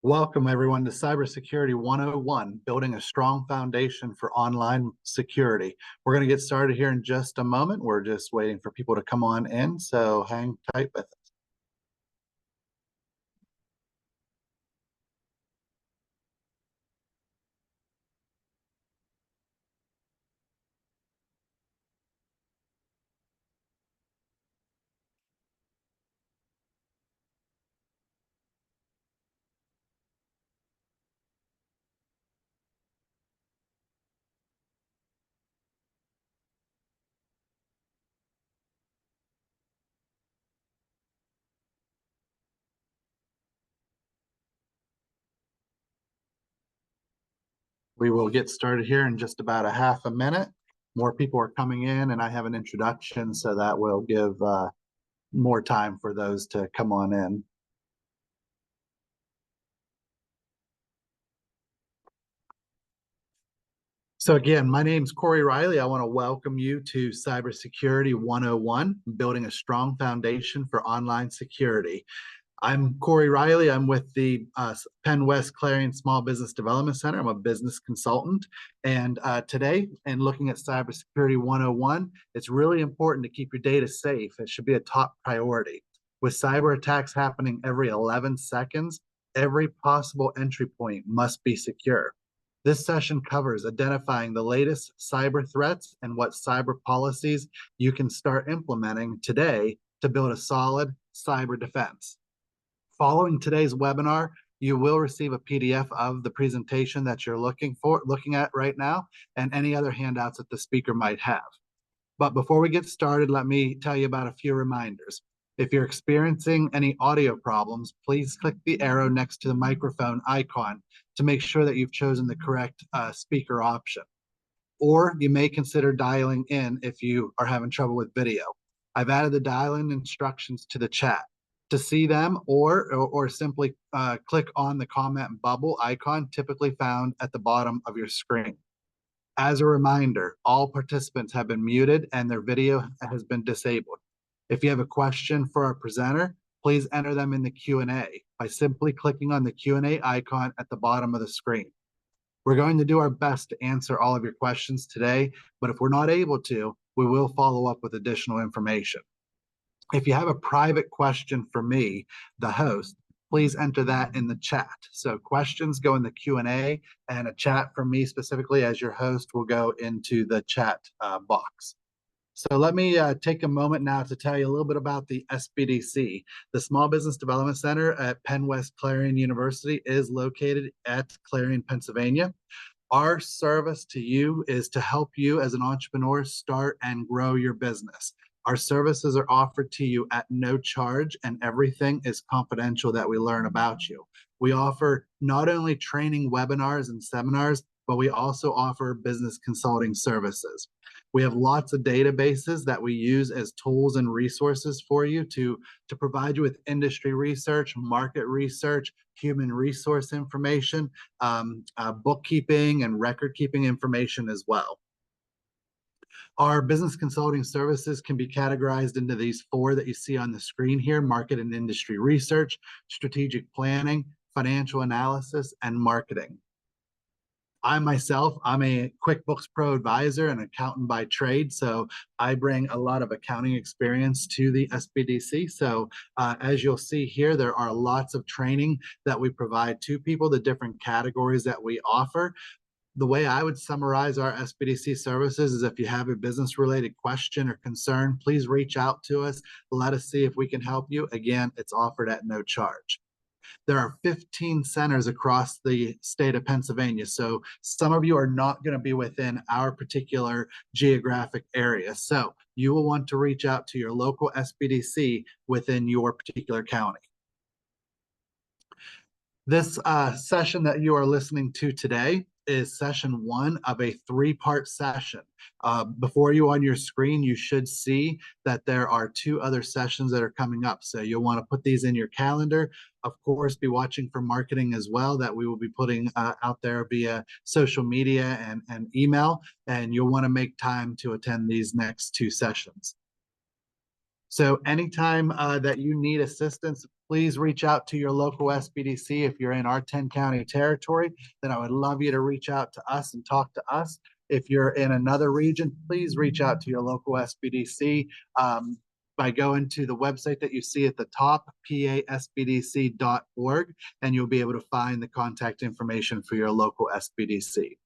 Welcome everyone to Cybersecurity 101, building a strong foundation for online security. We're going to get started here in just a moment. We're just waiting for people to come on in, so hang tight with us. We will get started here in just about a half a minute. More people are coming in, and I have an introduction, so that will give more time for those to come on in. So again, my name's Corey Riley. I want to welcome you to Cybersecurity 101, building a strong foundation for online security. I'm Corey Riley. I'm with the Penn West Clarion Small Business Development Center. I'm a business consultant. And today, in looking at Cybersecurity 101, it's really important to keep your data safe. It should be a top priority. With cyber attacks happening every 11 seconds, every possible entry point must be secure. This session covers identifying the latest cyber threats and what cyber policies you can start implementing today to build a solid cyber defense. Following today's webinar, you will receive a PDF of the presentation that you're looking at right now, and any other handouts that the speaker might have. But before we get started, let me tell you about a few reminders. If you're experiencing any audio problems, please click the arrow next to the microphone icon to make sure that you've chosen the correct speaker option. Or you may consider dialing in if you are having trouble with video. I've added the dial-in instructions to the chat. To see them, or simply click on the comment bubble icon typically found at the bottom of your screen. As a reminder, all participants have been muted and their video has been disabled. If you have a question for our presenter, please enter them in the Q&A by simply clicking on the Q&A icon at the bottom of the screen. We're going to do our best to answer all of your questions today, but if we're not able to, we will follow up with additional information. If you have a private question for me, the host, please enter that in the chat. So questions go in the Q&A, and a chat from me specifically as your host will go into the chat box. So let me take a moment now to tell you a little bit about the SBDC. The Small Business Development Center at Penn West Clarion University is located at Clarion, Pennsylvania. Our service to you is to help you as an entrepreneur start and grow your business. Our services are offered to you at no charge, and everything is confidential that we learn about you. We offer not only training webinars and seminars, but we also offer business consulting services. We have lots of databases that we use as tools and resources for you to provide you with industry research, market research, human resource information, bookkeeping and record keeping information as well. Our business consulting services can be categorized into these four that you see on the screen here: market and industry research, strategic planning, financial analysis, and marketing. I'm a QuickBooks Pro advisor and accountant by trade, so I bring a lot of accounting experience to the SBDC. So as you'll see here, there are lots of training that we provide to people, the different categories that we offer. The way I would summarize our SBDC services is if you have a business-related question or concern, please reach out to us. Let us see if we can help you. Again, it's offered at no charge. There are 15 centers across the state of Pennsylvania, so some of you are not going to be within our particular geographic area. So you will want to reach out to your local SBDC within your particular county. This session that you are listening to today is session one of a three-part session. Before you on your screen, you should see that there are two other sessions that are coming up. So you'll want to put these in your calendar. Of course, be watching for marketing as well that we will be putting out there via social media and email. And you'll want to make time to attend these next two sessions. So anytime that you need assistance please reach out to your local SBDC. If you're in our 10-county territory, then I would love you to reach out to us and talk to us. If you're in another region, please reach out to your local SBDC by going to the website that you see at the top, pasbdc.org, and you'll be able to find the contact information for your local SBDC.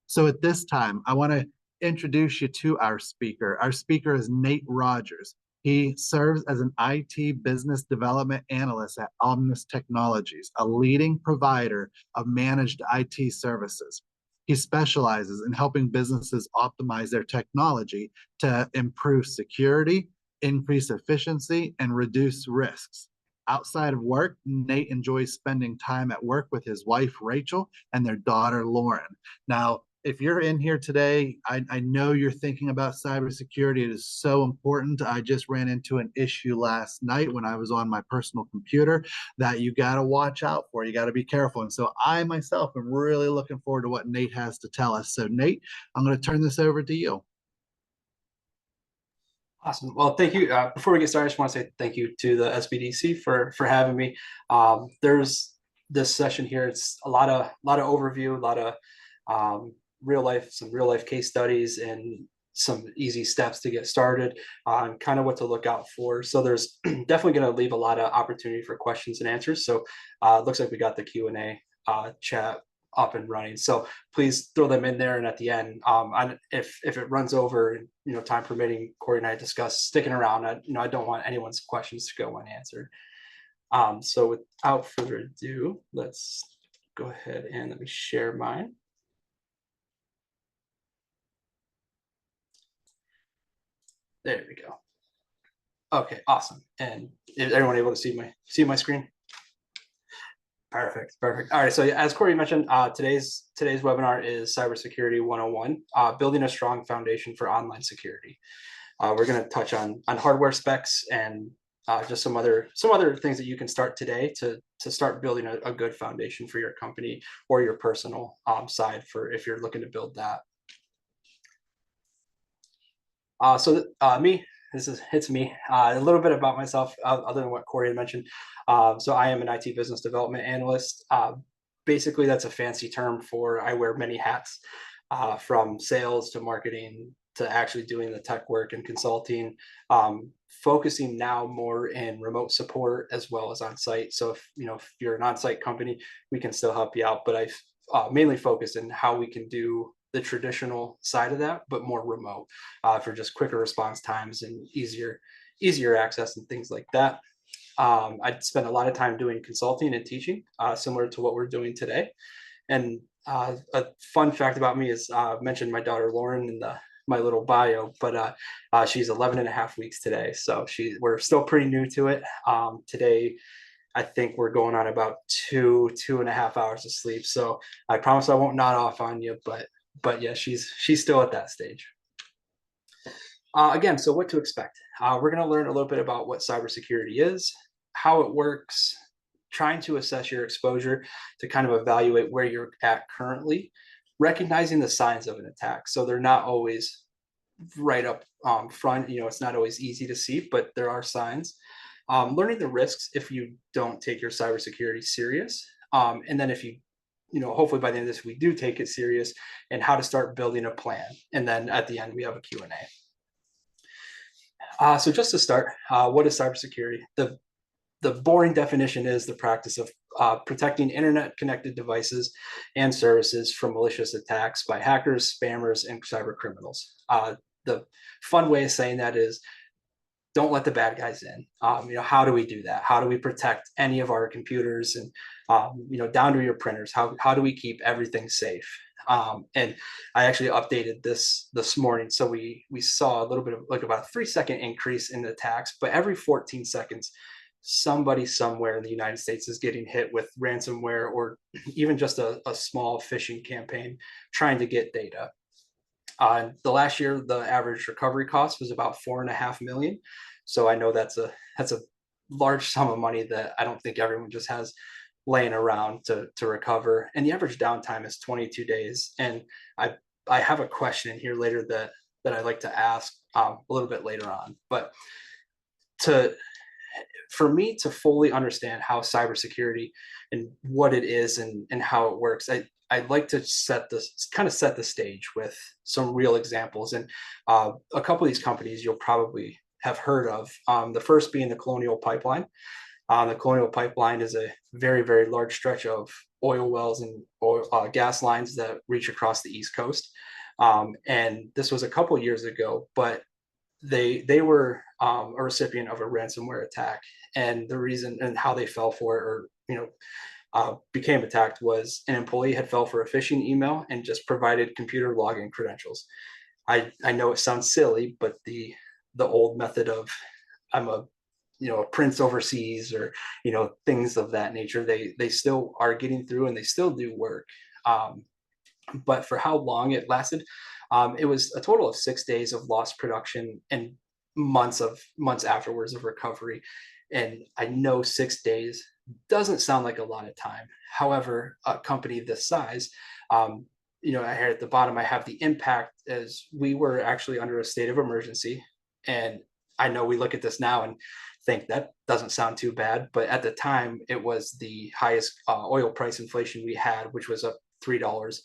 So at this time, I want to introduce you to our speaker. Our speaker is Nate Rodgers. He serves as an IT business development analyst at Omnis Technologies, a leading provider of managed IT services. He specializes in helping businesses optimize their technology to improve security, increase efficiency, and reduce risks. Outside of work, Nate enjoys spending time at work with his wife, Rachel, and their daughter, Lauren. Now, if you're in here today, I know you're thinking about cybersecurity. It is so important. I just ran into an issue last night when I was on my personal computer that you got to watch out for. You got to be careful. And so I myself am really looking forward to what Nate has to tell us. So Nate, I'm going to turn this over to you. Awesome. Well, thank you. Before we get started, I just want to say thank you to the SBDC for having me. There's this session here. It's a lot of overview, a lot of some real life case studies, and some easy steps to get started on kind of what to look out for. So there's definitely going to leave a lot of opportunity for questions and answers. So it looks like we got the Q&A chat up and running. So please throw them in there. And at the end, if it runs over, time permitting, Corey and I discuss sticking around. I don't want anyone's questions to go unanswered. So without further ado, let's go ahead and let me share mine. There we go. Okay, awesome. And is everyone able to see my screen? Perfect. All right. So as Corey mentioned, today's webinar is Cybersecurity 101, building a strong foundation for online security. We're going to touch on hardware specs and just some other things that you can start today to start building a good foundation for your company or your personal side for if you're looking to build that. It's me. A little bit about myself, other than what Corey had mentioned. So I am an IT business development analyst. Basically, that's a fancy term for I wear many hats, from sales to marketing to actually doing the tech work and consulting. Focusing now more in remote support as well as on site. So if you're an on-site company, we can still help you out. But I've mainly focused in how we can do the traditional side of that, but more remote, for just quicker response times and easier access and things like that. I'd spend a lot of time doing consulting and teaching, similar to what we're doing today. And a fun fact about me is I mentioned my daughter Lauren in my little bio, but she's 11 and a half weeks today. So we're still pretty new to it. Today, I think we're going on about 2.5 hours of sleep. So I promise I won't nod off on you, but yeah, she's still at that stage. Again, so what to expect? We're going to learn a little bit about what cybersecurity is, how it works, trying to assess your exposure to kind of evaluate where you're at currently, recognizing the signs of an attack. So they're not always right up front. It's not always easy to see, but there are signs. Learning the risks if you don't take your cybersecurity serious. And then if you hopefully by the end of this, we do take it serious, and how to start building a plan. And then at the end, we have a Q&A. So just to start, what is cybersecurity? The boring definition is the practice of protecting internet-connected devices and services from malicious attacks by hackers, spammers, and cyber criminals. The fun way of saying that is, don't let the bad guys in. How do we do that? How do we protect any of our computers and down to your printers? How do we keep everything safe? And I actually updated this morning, so we saw a little bit of about a 3-second increase in attacks, but every 14 seconds, somebody somewhere in the United States is getting hit with ransomware or even just a small phishing campaign trying to get data. The last year, the average recovery cost was about $4.5 million. So I know that's a large sum of money that I don't think everyone just has laying around to recover. And the average downtime is 22 days. And I have a question in here later that I'd like to ask a little bit later on. But for me to fully understand how cybersecurity and what it is and how it works, I'd like to set the stage with some real examples. And a couple of these companies you'll probably have heard of. The first being the Colonial Pipeline. The Colonial Pipeline is a very, very large stretch of oil wells and oil, gas lines that reach across the East Coast. And this was a couple years ago, but they were a recipient of a ransomware attack, and the reason and how they fell for it, or became attacked, was an employee had fell for a phishing email and just provided computer login credentials. I know it sounds silly, but the old method of I'm a a prince overseas, or things of that nature, they still are getting through and they still do work. But for how long it lasted, it was a total of 6 days of lost production and months afterwards of recovery. And I know 6 days doesn't sound like a lot of time. However, a company this size, here at the bottom, I have the impact, as we were actually under a state of emergency. And I know we look at this now and think that doesn't sound too bad, but at the time it was the highest oil price inflation we had, which was up $3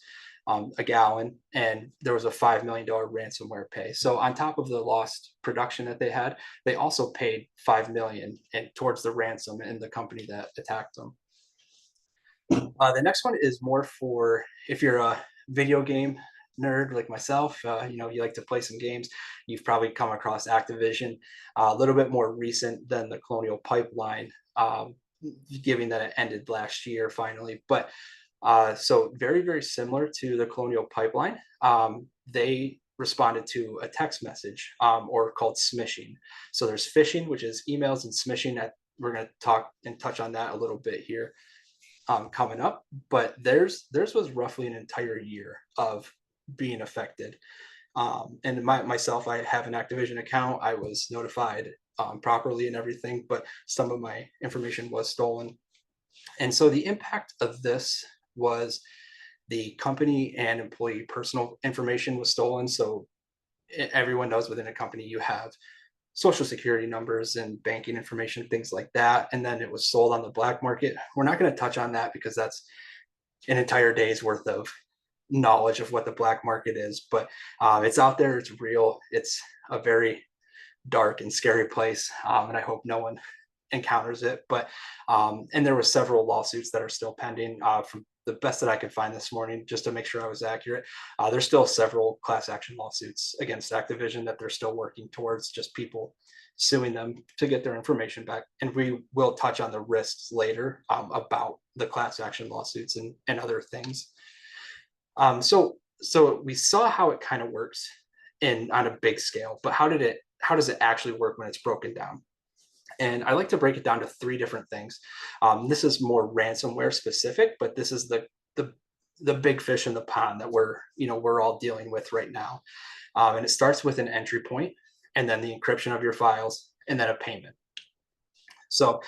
a gallon, and there was a $5 million ransomware pay. So on top of the lost production that they had, they also paid $5 million towards the ransom in the company that attacked them. The next one is more for if you're a video game nerd like myself. You like to play some games. You've probably come across Activision, a little bit more recent than the Colonial Pipeline, given that it ended last year finally. But so very, very similar to the Colonial Pipeline. They responded to a text message, or called smishing. So there's phishing, which is emails, and smishing. We're going to talk and touch on that a little bit here coming up. But theirs was roughly an entire year of being affected. And myself, I have an Activision account. I was notified properly and everything, but some of my information was stolen. And so the impact of this was the company and employee personal information was stolen. So everyone knows within a company you have social security numbers and banking information, things like that. And then it was sold on the black market. We're not going to touch on that because that's an entire day's worth of knowledge of what the black market is, but it's out there, it's real, it's a very dark and scary place, and I hope no one encounters it. But and there were several lawsuits that are still pending. From the best that I could find this morning, just to make sure I was accurate, there's still several class action lawsuits against Activision that they're still working towards, just people suing them to get their information back. And we will touch on the risks later about the class action lawsuits and other things. So we saw how it kind of works on a big scale, but how does it actually work when it's broken down? And I like to break it down to 3 different things. This is more ransomware specific, but this is the big fish in the pond that we're all dealing with right now. And it starts with an entry point, and then the encryption of your files, and then a payment. So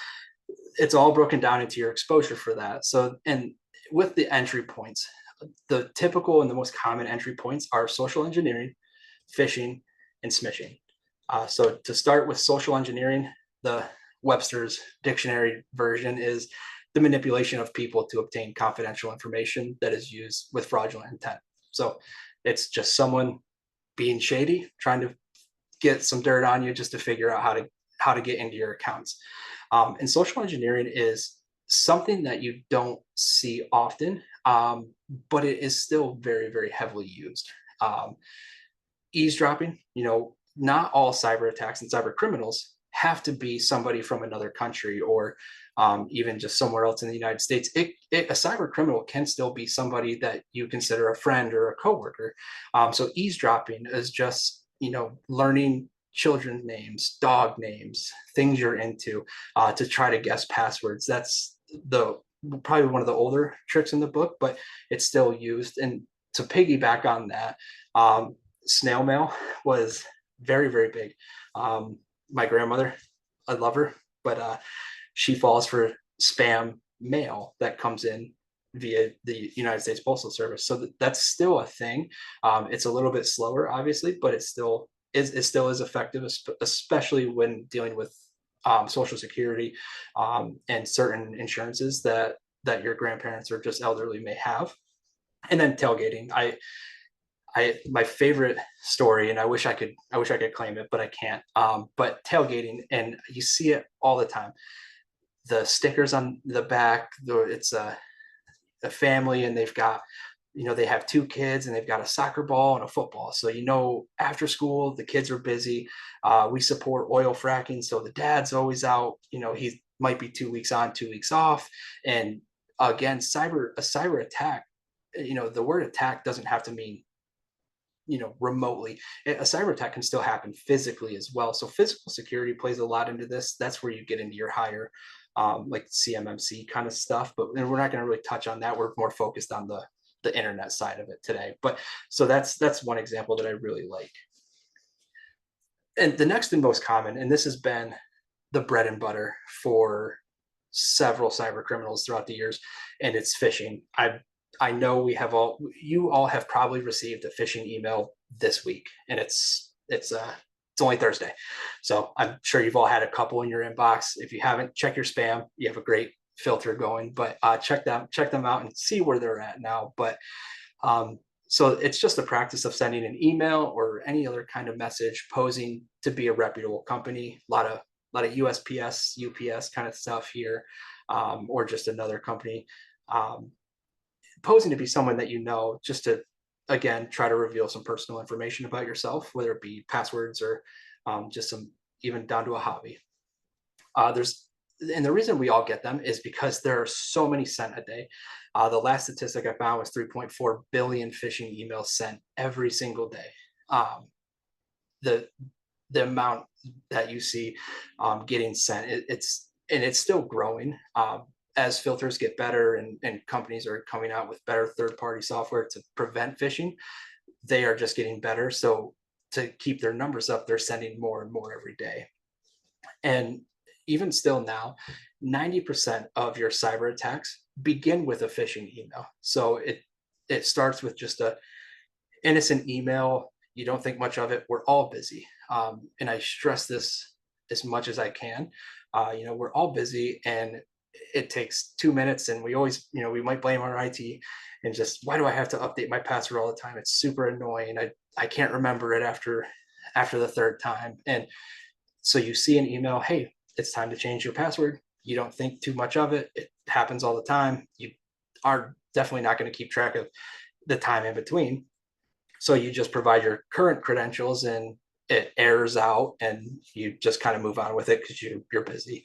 it's all broken down into your exposure for that. So, and with the entry points, the typical and the most common entry points are social engineering, phishing, and smishing. So to start with social engineering, the Webster's dictionary version is the manipulation of people to obtain confidential information that is used with fraudulent intent. So it's just someone being shady, trying to get some dirt on you just to figure out how to get into your accounts. And social engineering is something that you don't see often, but it is still very, very heavily used. Eavesdropping, not all cyber attacks and cyber criminals have to be somebody from another country, or even just somewhere else in the United States. A cyber criminal can still be somebody that you consider a friend or a coworker. So eavesdropping is just, learning children's names, dog names, things you're into, to try to guess passwords. That's probably one of the older tricks in the book, but it's still used. And to piggyback on that, snail mail was very, very big. My grandmother, I love her, but she falls for spam mail that comes in via the United States Postal Service. So that's still a thing. It's a little bit slower, obviously, but it still is effective, especially when dealing with Social Security, and certain insurances that your grandparents or just elderly may have. And then tailgating. My favorite story, and I wish I could claim it, but I can't. But tailgating, and you see it all the time. The stickers on the back, it's a family, and they've got, they have 2 kids, and they've got a soccer ball and a football. So, after school, the kids are busy. We support oil fracking, so the dad's always out. He might be 2 weeks on, 2 weeks off. And again, a cyber attack. The word attack doesn't have to mean remotely. A cyber attack can still happen physically as well. So physical security plays a lot into this. That's where you get into your higher like CMMC kind of stuff, but we're not going to really touch on that. We're more focused on the internet side of it today. But so that's one example that I really like. And the next and most common, and this has been the bread and butter for several cyber criminals throughout the years, and it's phishing. I know you all have probably received a phishing email this week, and it's only Thursday. So I'm sure you've all had a couple in your inbox. If you haven't, check your spam. You have a great filter going, but check them out and see where they're at now. But so it's just a practice of sending an email or any other kind of message posing to be a reputable company. A lot of USPS, UPS kind of stuff here, or just another company. Posing to be someone that just to, again, try to reveal some personal information about yourself, whether it be passwords or just some, even down to a hobby. And the reason we all get them is because there are so many sent a day. The last statistic I found was 3.4 billion phishing emails sent every single day. The amount that you see getting sent, it's still growing. As filters get better and companies are coming out with better third-party software to prevent phishing, they are just getting better. So to keep their numbers up, they're sending more and more every day. And even still now, 90% of your cyber attacks begin with a phishing email. So it starts with just a innocent email. You don't think much of it. We're all busy. And I stress this as much as I can. We're all busy, and it takes 2 minutes, and we always, we might blame our IT and just, why do I have to update my password all the time? It's super annoying. I can't remember it after the 3rd time. And so you see an email, hey, it's time to change your password. You don't think too much of it. It happens all the time. You are definitely not going to keep track of the time in between. So you just provide your current credentials, and it errors out, and you just kind of move on with it because you're busy.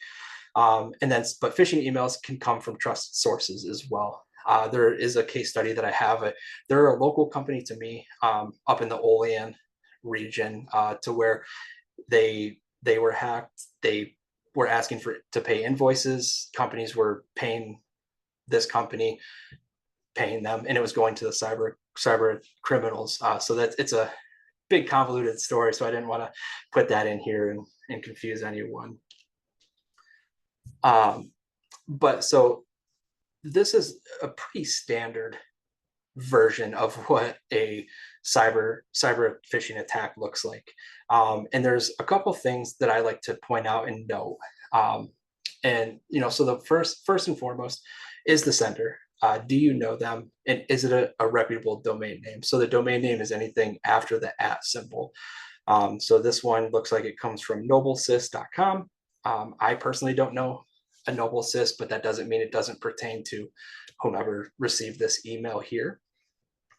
But phishing emails can come from trusted sources as well. There is a case study that I have. They're a local company to me up in the Olean region, to where they were hacked. They were asking to pay invoices. Companies were paying this company, paying them, and it was going to the cyber criminals. So it's a big convoluted story. So I didn't want to put that in here and confuse anyone. But so this is a pretty standard version of what a cyber phishing attack looks like. And there's a couple things that I like to point out and note. So the first and foremost is the sender. Do you know them? And is it a reputable domain name? So the domain name is anything after the @ symbol. So this one looks like it comes from noblesys.com. I personally don't know a noblesys, but that doesn't mean it doesn't pertain to whomever received this email here.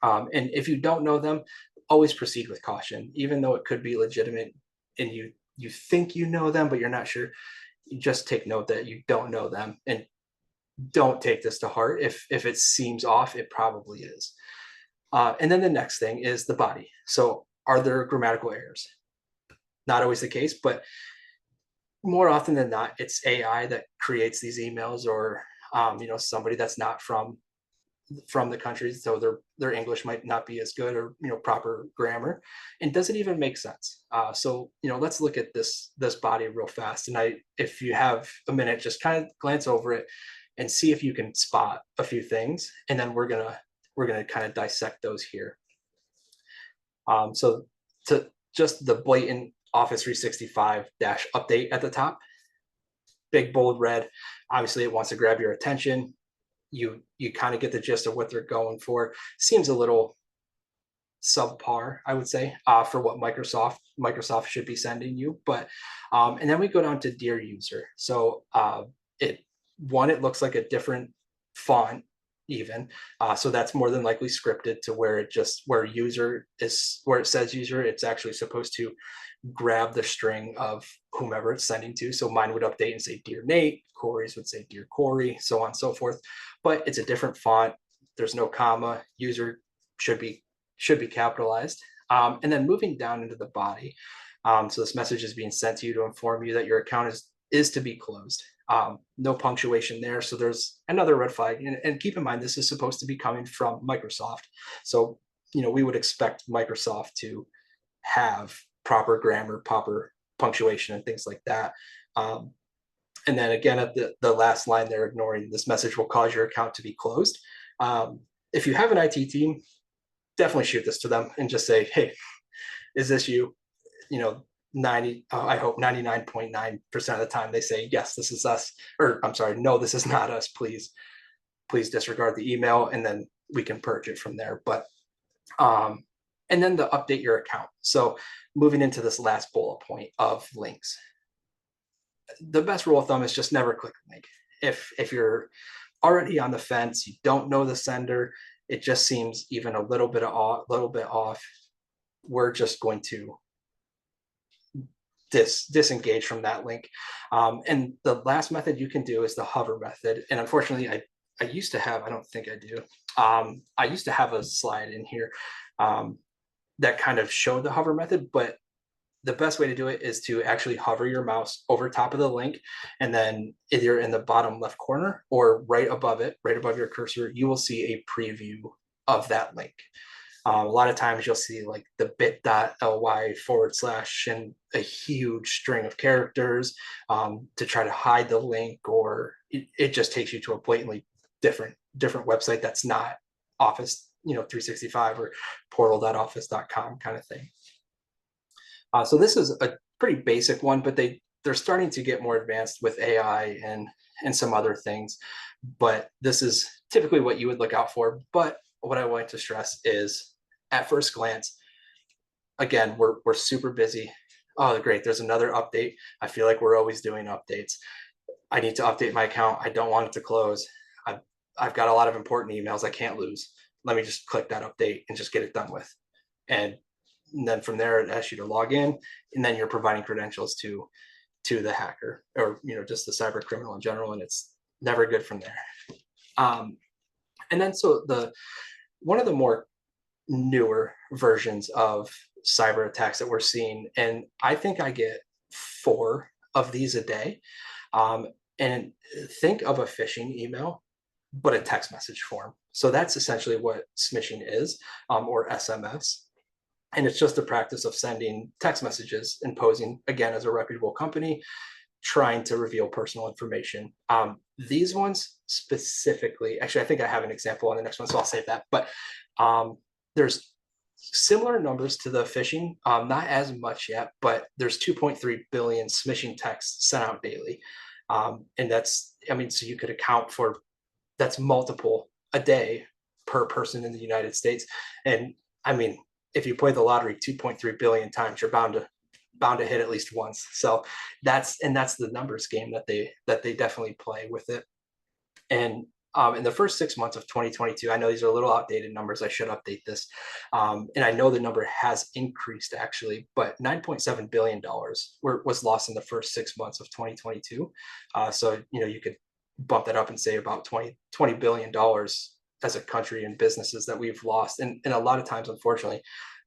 And if you don't know them, always proceed with caution, even though it could be legitimate and you think you know them, but you're not sure. You just take note that you don't know them, and don't take this to heart. If it seems off, it probably is. And then the next thing is the body. So are there grammatical errors? Not always the case, but more often than not, it's AI that creates these emails, or somebody that's not from the country, so their English might not be as good, or proper grammar, and doesn't even make sense. So let's look at this body real fast, and if you have a minute, just kind of glance over it and see if you can spot a few things, and then we're gonna kind of dissect those here. So to just the blatant Office 365 - update at the top, big, bold red. Obviously, it wants to grab your attention. You kind of get the gist of what they're going for. Seems a little subpar, I would say, for what Microsoft should be sending you. But and then we go down to Dear User. So it looks like a different font even. So that's more than likely scripted to where it says user, it's actually supposed to grab the string of whomever it's sending to. So mine would update and say Dear Nate, Corey's would say Dear Corey, so on and so forth. But it's a different font. There's no comma. User should be capitalized. And then moving down into the body. So this message is being sent to you to inform you that your account is to be closed. No punctuation there. So there's another red flag. And keep in mind, this is supposed to be coming from Microsoft. So, we would expect Microsoft to have proper grammar, proper punctuation, and things like that. And then again, at the last line, they're ignoring this message will cause your account to be closed. If you have an IT team, definitely shoot this to them and just say, hey, is this you? 99.9% of the time they say, yes, this is us, or I'm sorry, no, this is not us. Please disregard the email, and then we can purge it from there. But and then to update your account. So moving into this last bullet point of links, the best rule of thumb is just never click a link. If you're already on the fence, you don't know the sender, it just seems even a little bit off, we're just going to disengage from that link. And the last method you can do is the hover method. And unfortunately, I used to have, I don't think I do. I used to have a slide in here that kind of showed the hover method, but the best way to do it is to actually hover your mouse over top of the link, and then either in the bottom left corner or right above it, right above your cursor, you will see a preview of that link. A lot of times you'll see like the bit.ly / and a huge string of characters to try to hide the link, or it just takes you to a blatantly different website that's not Office 365 or portal.office.com kind of thing. So this is a pretty basic one, but they're starting to get more advanced with AI and some other things. But this is typically what you would look out for. But what I want to stress is, at first glance, again, we're super busy. Oh, great, there's another update. I feel like we're always doing updates. I need to update my account. I don't want it to close. I've got a lot of important emails I can't lose. Let me just click that update and just get it done with. And then from there, it asks you to log in, and then you're providing credentials to the hacker, or just the cyber criminal in general, and it's never good from there. And then so one of the more newer versions of cyber attacks that we're seeing, and I think I get 4 of these a day. And think of a phishing email, but a text message form. So that's essentially what smishing is, or SMS. And it's just the practice of sending text messages and posing, again, as a reputable company, trying to reveal personal information. These ones specifically, actually, I think I have an example on the next one, so I'll save that. But there's similar numbers to the phishing, not as much yet, but there's 2.3 billion smishing texts sent out daily. And so you could account for, that's multiple a day per person in the United States. And if you play the lottery 2.3 billion times, you're bound to hit at least once. So that's the numbers game that they definitely play with it. And in the first 6 months of 2022, I know these are a little outdated numbers. I should update this. And I know the number has increased actually, but $9.7 billion was lost in the first 6 months of 2022. So, you could bump that up and say about $20 billion as a country and businesses that we've lost. And a lot of times, unfortunately,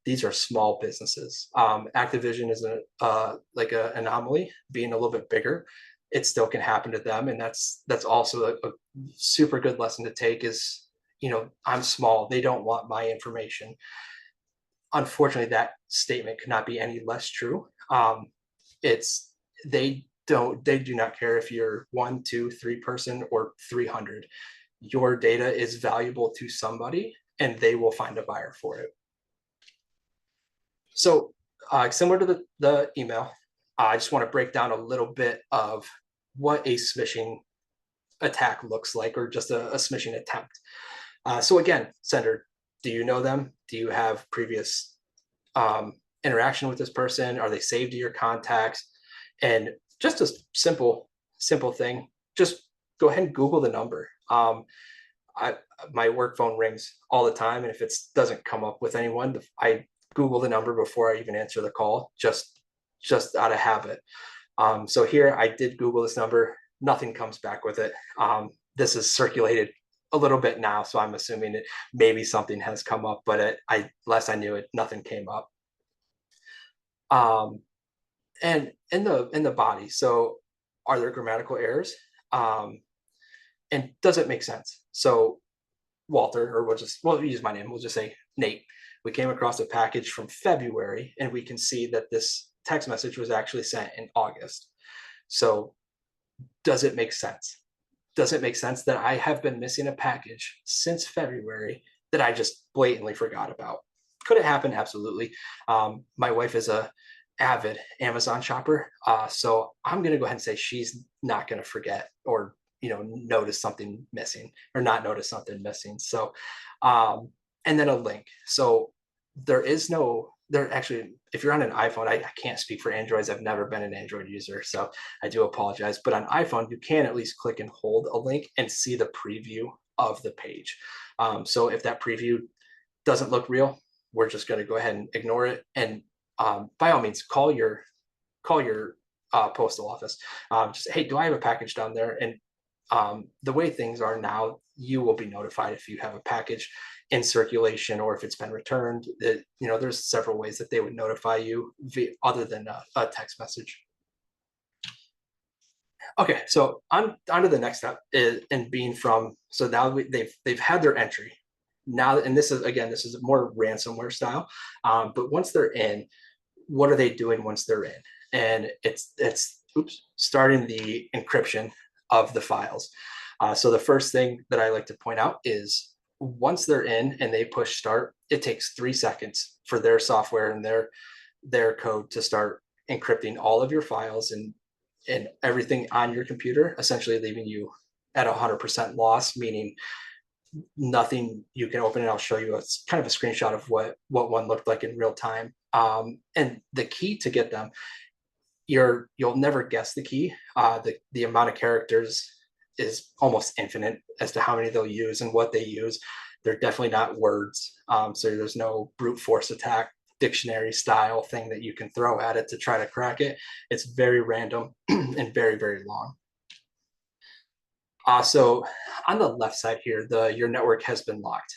these are small businesses. Activision is like an anomaly, being a little bit bigger. It still can happen to them. And that's also a super good lesson to take is, I'm small. They don't want my information. Unfortunately, that statement could not be any less true. They do not care if you're 1, 2, 3 person or 300. Your data is valuable to somebody, and they will find a buyer for it. So similar to the email, I just want to break down a little bit of what a smishing attack looks like, or just a smishing attempt. So again, sender, do you know them? Do you have previous interaction with this person? Are they saved to your contacts? And just a simple thing, just go ahead and Google the number. My work phone rings all the time, and if it doesn't come up with anyone, I Google the number before I even answer the call, just out of habit. So here I did Google this number, nothing comes back with it. This is circulated a little bit now, so I'm assuming that maybe something has come up, but last I knew it, nothing came up. And in the body, so are there grammatical errors? And does it make sense? So Walter, or we'll use my name, we'll just say Nate. We came across a package from February, and we can see that this text message was actually sent in August. So does it make sense? Does it make sense that I have been missing a package since February that I just blatantly forgot about? Could it happen? Absolutely. My wife is a avid Amazon shopper, so I'm going to go ahead and say she's not going to forget or notice something missing, or not notice something missing. So and then a link. So actually, if you're on an iPhone, I can't speak for Androids. I've never been an Android user, so I do apologize. But on iPhone, you can at least click and hold a link and see the preview of the page. So if that preview doesn't look real, we're just going to go ahead and ignore it. And by all means, call your postal office. Just say, hey, do I have a package down there? And the way things are now, you will be notified if you have a package in circulation, or if it's been returned. There's several ways that they would notify you other than a text message. Okay, so on to the next step and being from, so now they've had their entry now, and this is more ransomware style, but once they're in, what are they doing once they're in? And it's starting the encryption of the files. So the first thing that I like to point out is, once they're in and they push start, it takes 3 seconds for their software and their code to start encrypting all of your files and everything on your computer, essentially leaving you at 100% loss, meaning nothing you can open. And I'll show you kind of a screenshot of what one looked like in real time. And the key to get them, you'll never guess the key. The amount of characters is almost infinite as to how many they'll use and what they use. They're definitely not words. So there's no brute force attack, dictionary style thing that you can throw at it to try to crack it. It's very random and very, very long. So on the left side here, your network has been locked.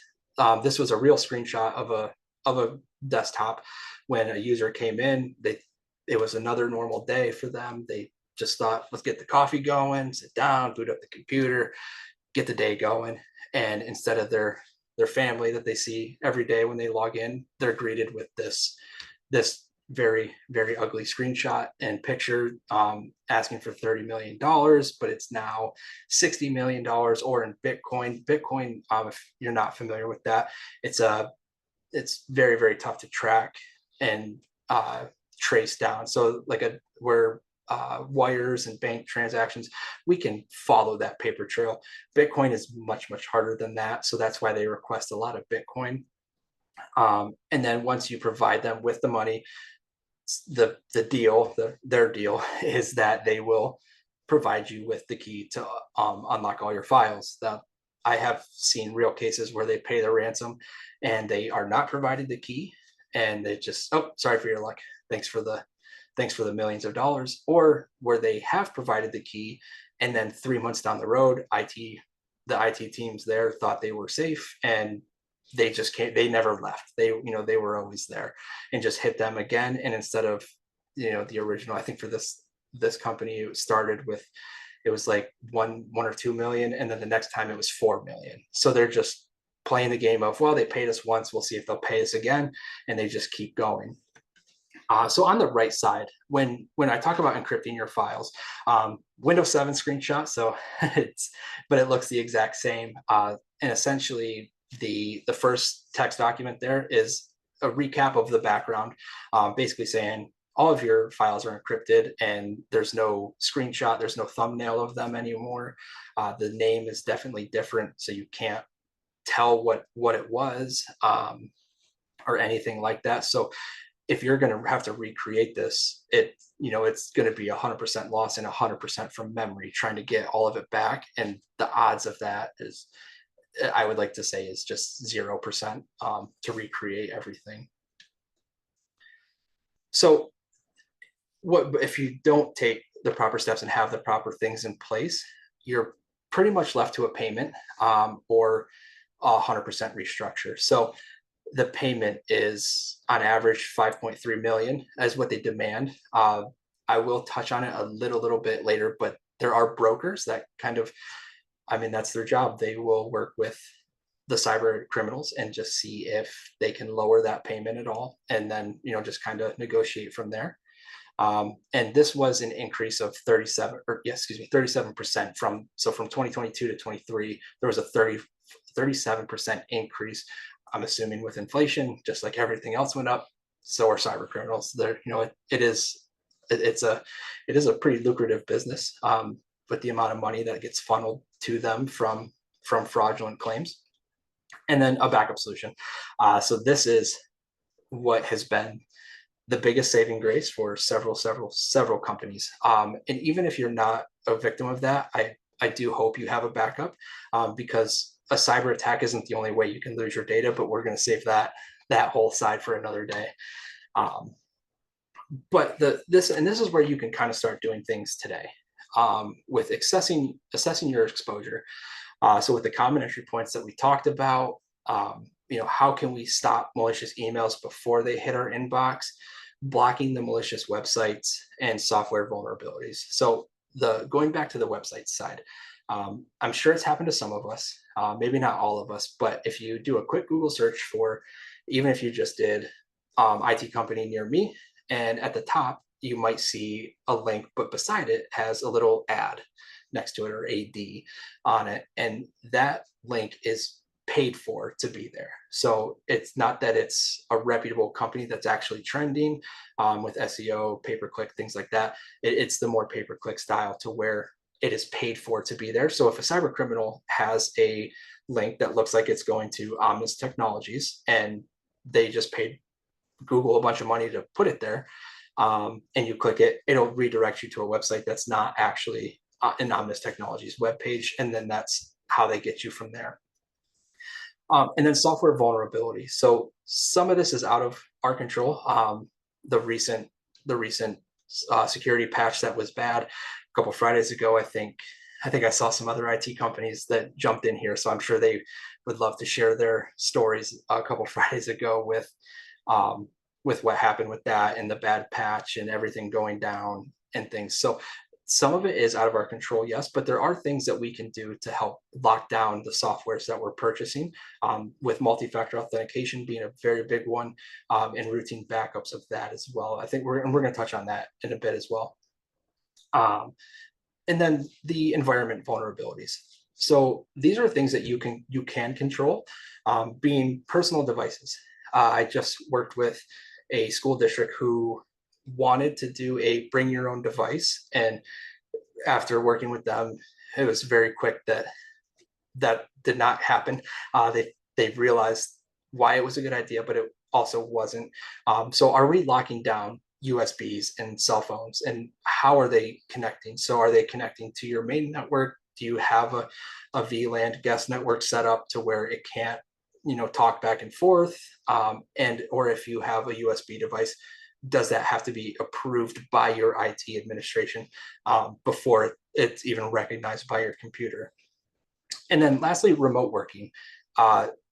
This was a real screenshot of a desktop. When a user came in, it was another normal day for them. They just thought, let's get the coffee going, sit down, boot up the computer, get the day going. And instead of their family that they see every day when they log in, they're greeted with this very, very ugly screenshot and picture, asking for $30 million, but it's now $60 million, or in Bitcoin. Bitcoin, if you're not familiar with that, it's very, very tough to track and trace down. So where wires and bank transactions, we can follow that paper trail. Bitcoin is much, much harder than that. So that's why they request a lot of Bitcoin. And then once you provide them with the money, their deal is that they will provide you with the key to unlock all your files. Now, I have seen real cases where they pay the ransom and they are not provided the key, and they just, oh, sorry for your luck. Thanks for the millions of dollars. Or where they have provided the key, and then 3 months down the road, the IT teams there thought they were safe, and they just can't, they never left. They were always there, and just hit them again. And instead of, the original, I think for this company, it started with, it was like 1 or 2 million. And then the next time it was 4 million. So they're just playing the game of, well, they paid us once, we'll see if they'll pay us again. And they just keep going. So on the right side, when I talk about encrypting your files, Windows 7 screenshot, so but it looks the exact same. And essentially the first text document there is a recap of the background, basically saying all of your files are encrypted, and there's no screenshot, there's no thumbnail of them anymore. The name is definitely different, so you can't tell what it was, or anything like that. So if you're going to have to recreate this, it's going to be 100% loss and 100% from memory, trying to get all of it back. And the odds of that is, I would like to say, is just 0%, to recreate everything. So what if you don't take the proper steps and have the proper things in place? You're pretty much left to a payment, or 100% restructure. So the payment is on average 5.3 million as what they demand. I will touch on it a little bit later, but there are brokers that that's their job. They will work with the cyber criminals and just see if they can lower that payment at all, and then just kind of negotiate from there. And this was an increase of 37% from 2022 to 23. There was a 37% increase. I'm assuming with inflation, just like everything else went up, so are cyber criminals. It is a pretty lucrative business, with the amount of money that gets funneled to them from fraudulent claims. And then a backup solution. So this is what has been the biggest saving grace for several companies. And even if you're not a victim of that, I do hope you have a backup, because a cyber attack isn't the only way you can lose your data, but we're going to save that whole side for another day. But this is where you can kind of start doing things today, with assessing your exposure. So with the common entry points that we talked about, how can we stop malicious emails before they hit our inbox, blocking the malicious websites and software vulnerabilities. So going back to the website side, I'm sure it's happened to some of us, maybe not all of us, but if you do a quick Google search for, even if you just did IT company near me, and at the top, you might see a link, but beside it has a little ad next to it, or AD on it. And that link is paid for to be there. So it's not that it's a reputable company that's actually trending, with SEO, pay-per-click, things like that. It's the more pay-per-click style, to where it is paid for to be there. So if a cyber criminal has a link that looks like it's going to Omnis Technologies, and they just paid Google a bunch of money to put it there, and you click it, it'll redirect you to a website that's not actually an Omnis Technologies webpage, and then that's how they get you from there. And then software vulnerability. So some of this is out of our control. The recent security patch that was bad a couple Fridays ago, I think I saw some other IT companies that jumped in here, so I'm sure they would love to share their stories a couple Fridays ago with what happened with that, and the bad patch and everything going down and things. So some of it is out of our control, yes, but there are things that we can do to help lock down the softwares that we're purchasing, with multi-factor authentication being a very big one, and routine backups of that as well. I think we're going to touch on that in a bit as well. And then the environment vulnerabilities. So these are things that you can control, being personal devices. I just worked with a school district who wanted to do a bring your own device, and after working with them, it was very quick that did not happen. They realized why it was a good idea, but it also wasn't. So are we locking down USBs and cell phones, and how are they connecting? So are they connecting to your main network? Do you have a VLAN guest network set up to where it can't talk back and forth? Or if you have a USB device, does that have to be approved by your IT administration before it's even recognized by your computer? And then lastly, remote working.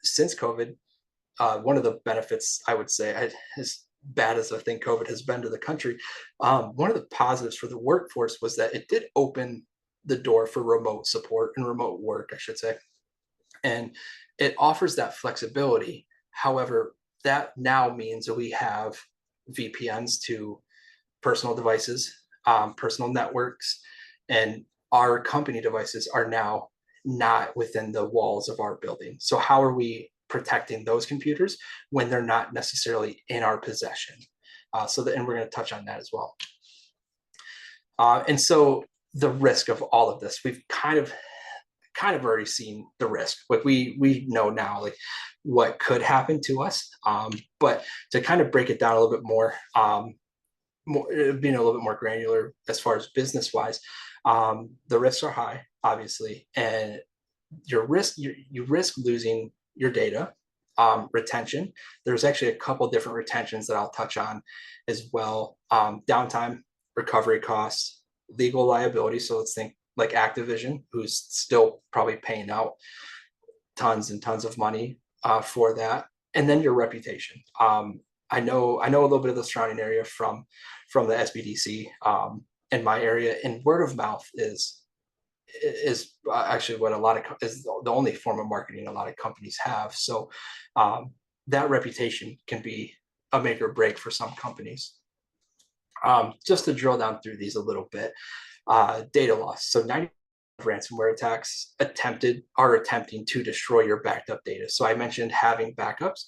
Since COVID, one of the benefits, I would say, as bad as I think COVID has been to the country, one of the positives for the workforce was that it did open the door for remote support and remote work, I should say. And it offers that flexibility. However, that now means that we have VPNs to personal devices, personal networks, and our company devices are now not within the walls of our building. So how are we protecting those computers when they're not necessarily in our possession? And we're going to touch on that as well. And so the risk of all of this, we've kind of already seen the risk. Like we know now like what could happen to us. But to kind of break it down a little bit more, being a little bit more granular as far as business wise, the risks are high, obviously, and you risk losing your data. Retention, there's actually a couple different retentions that I'll touch on as well. Downtime, recovery costs, legal liability. So let's think like Activision, who's still probably paying out tons and tons of money for that. And then your reputation. I know a little bit of the surrounding area from the SBDC in my area, and word of mouth is actually what is the only form of marketing a lot of companies have. So that reputation can be a make or break for some companies. Just to drill down through these a little bit, data loss. So 90% of ransomware attacks are attempting to destroy your backed up data. So I mentioned having backups.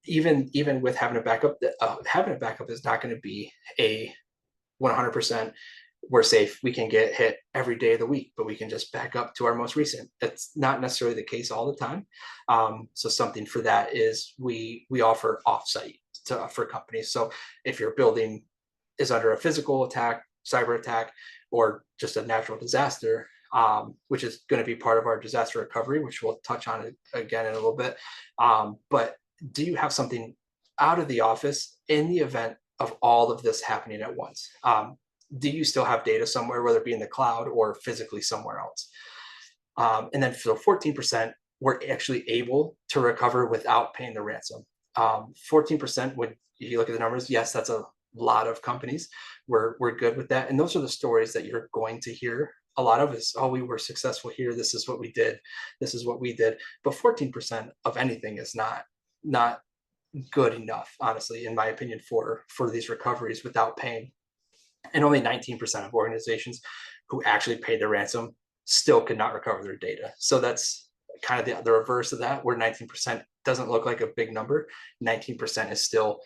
Even with having a backup is not going to be a 100%. We're safe. We can get hit every day of the week, but we can just back up to our most recent. It's not necessarily the case all the time. So something for that is we offer offsite for companies. So if your building is under a physical attack, cyber attack, or just a natural disaster, which is going to be part of our disaster recovery, which we'll touch on again in a little bit. But do you have something out of the office in the event of all of this happening at once? Do you still have data somewhere, whether it be in the cloud or physically somewhere else? And then for 14%, we're actually able to recover without paying the ransom. 14%, when you look at the numbers, yes, that's a lot of companies. We're good with that. And those are the stories that you're going to hear. A lot of is, oh, we were successful here. This is what we did. This is what we did. But 14% of anything is not good enough, honestly, in my opinion, for these recoveries without paying. And only 19% of organizations who actually paid the ransom still could not recover their data. So that's kind of the reverse of that, where 19% doesn't look like a big number. 19% is still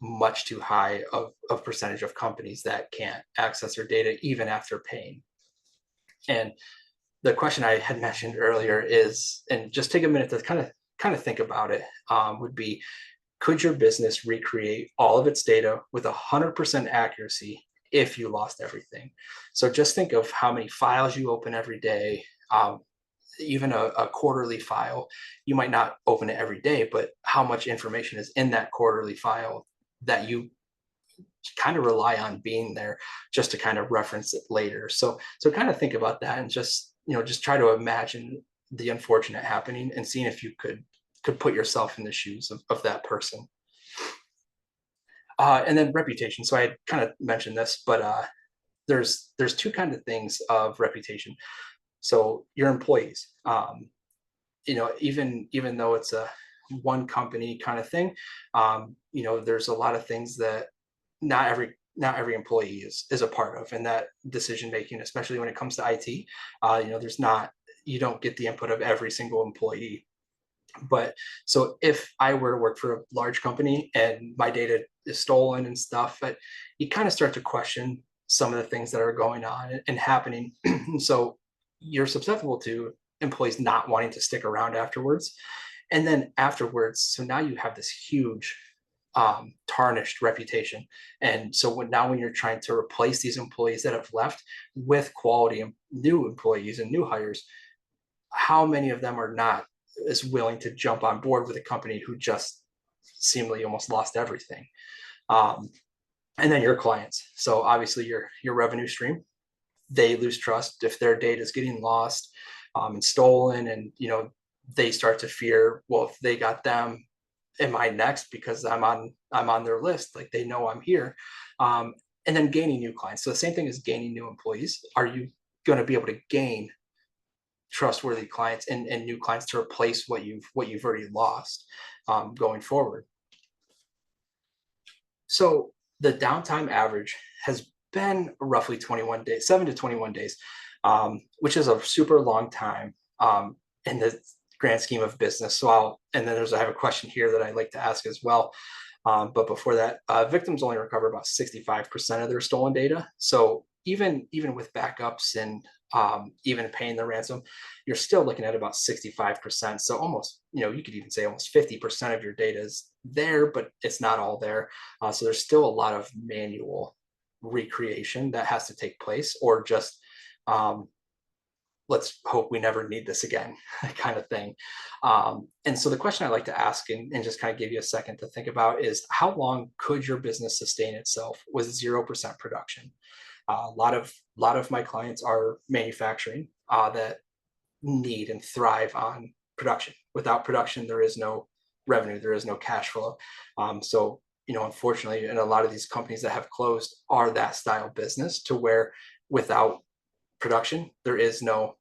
much too high of percentage of companies that can't access their data even after paying. And the question I had mentioned earlier is, and just take a minute to kind of think about it, would be, could your business recreate all of its data with 100% accuracy if you lost everything? So just think of how many files you open every day. Even a quarterly file, you might not open it every day, but how much information is in that quarterly file that you kind of rely on being there just to kind of reference it later. So kind of think about that, and just try to imagine the unfortunate happening and seeing if you could put yourself in the shoes of that person. And then reputation. So I had kind of mentioned this, but there's two kinds of things of reputation. So your employees, even though it's a one company kind of thing, there's a lot of things that not every employee is a part of, and that decision making, especially when it comes to IT, you don't get the input of every single employee. But so if I were to work for a large company and my data is stolen and stuff, but you kind of start to question some of the things that are going on and happening. So you're susceptible to employees not wanting to stick around afterwards. And then afterwards, so now you have this huge tarnished reputation. And so when you're trying to replace these employees that have left with quality new employees and new hires, how many of them are not as willing to jump on board with a company who just seemingly almost lost everything? And then your clients. So obviously your revenue stream, they lose trust if their data is getting lost and stolen, and they start to fear, well, if they got them, am I next, because I'm on their list, like they know I'm here. And then gaining new clients. So the same thing as gaining new employees. Are you going to be able to gain trustworthy clients and new clients to replace what you've already lost going forward? So the downtime average has been roughly 21 days, 7 to 21 days, which is a super long time in the grand scheme of business. So I have a question here that I'd like to ask as well. But before that, victims only recover about 65% of their stolen data. So even with backups and even paying the ransom, you're still looking at about 65%. So almost, you could even say almost 50% of your data is there, but it's not all there. So there's still a lot of manual recreation that has to take place, or just let's hope we never need this again kind of thing. And so the question I like to ask, and just kind of give you a second to think about, is how long could your business sustain itself with 0% production? A lot of my clients are manufacturing that need and thrive on production. Without production, there is no revenue, there is no cash flow. So unfortunately, and a lot of these companies that have closed are that style business, to where without production, there is no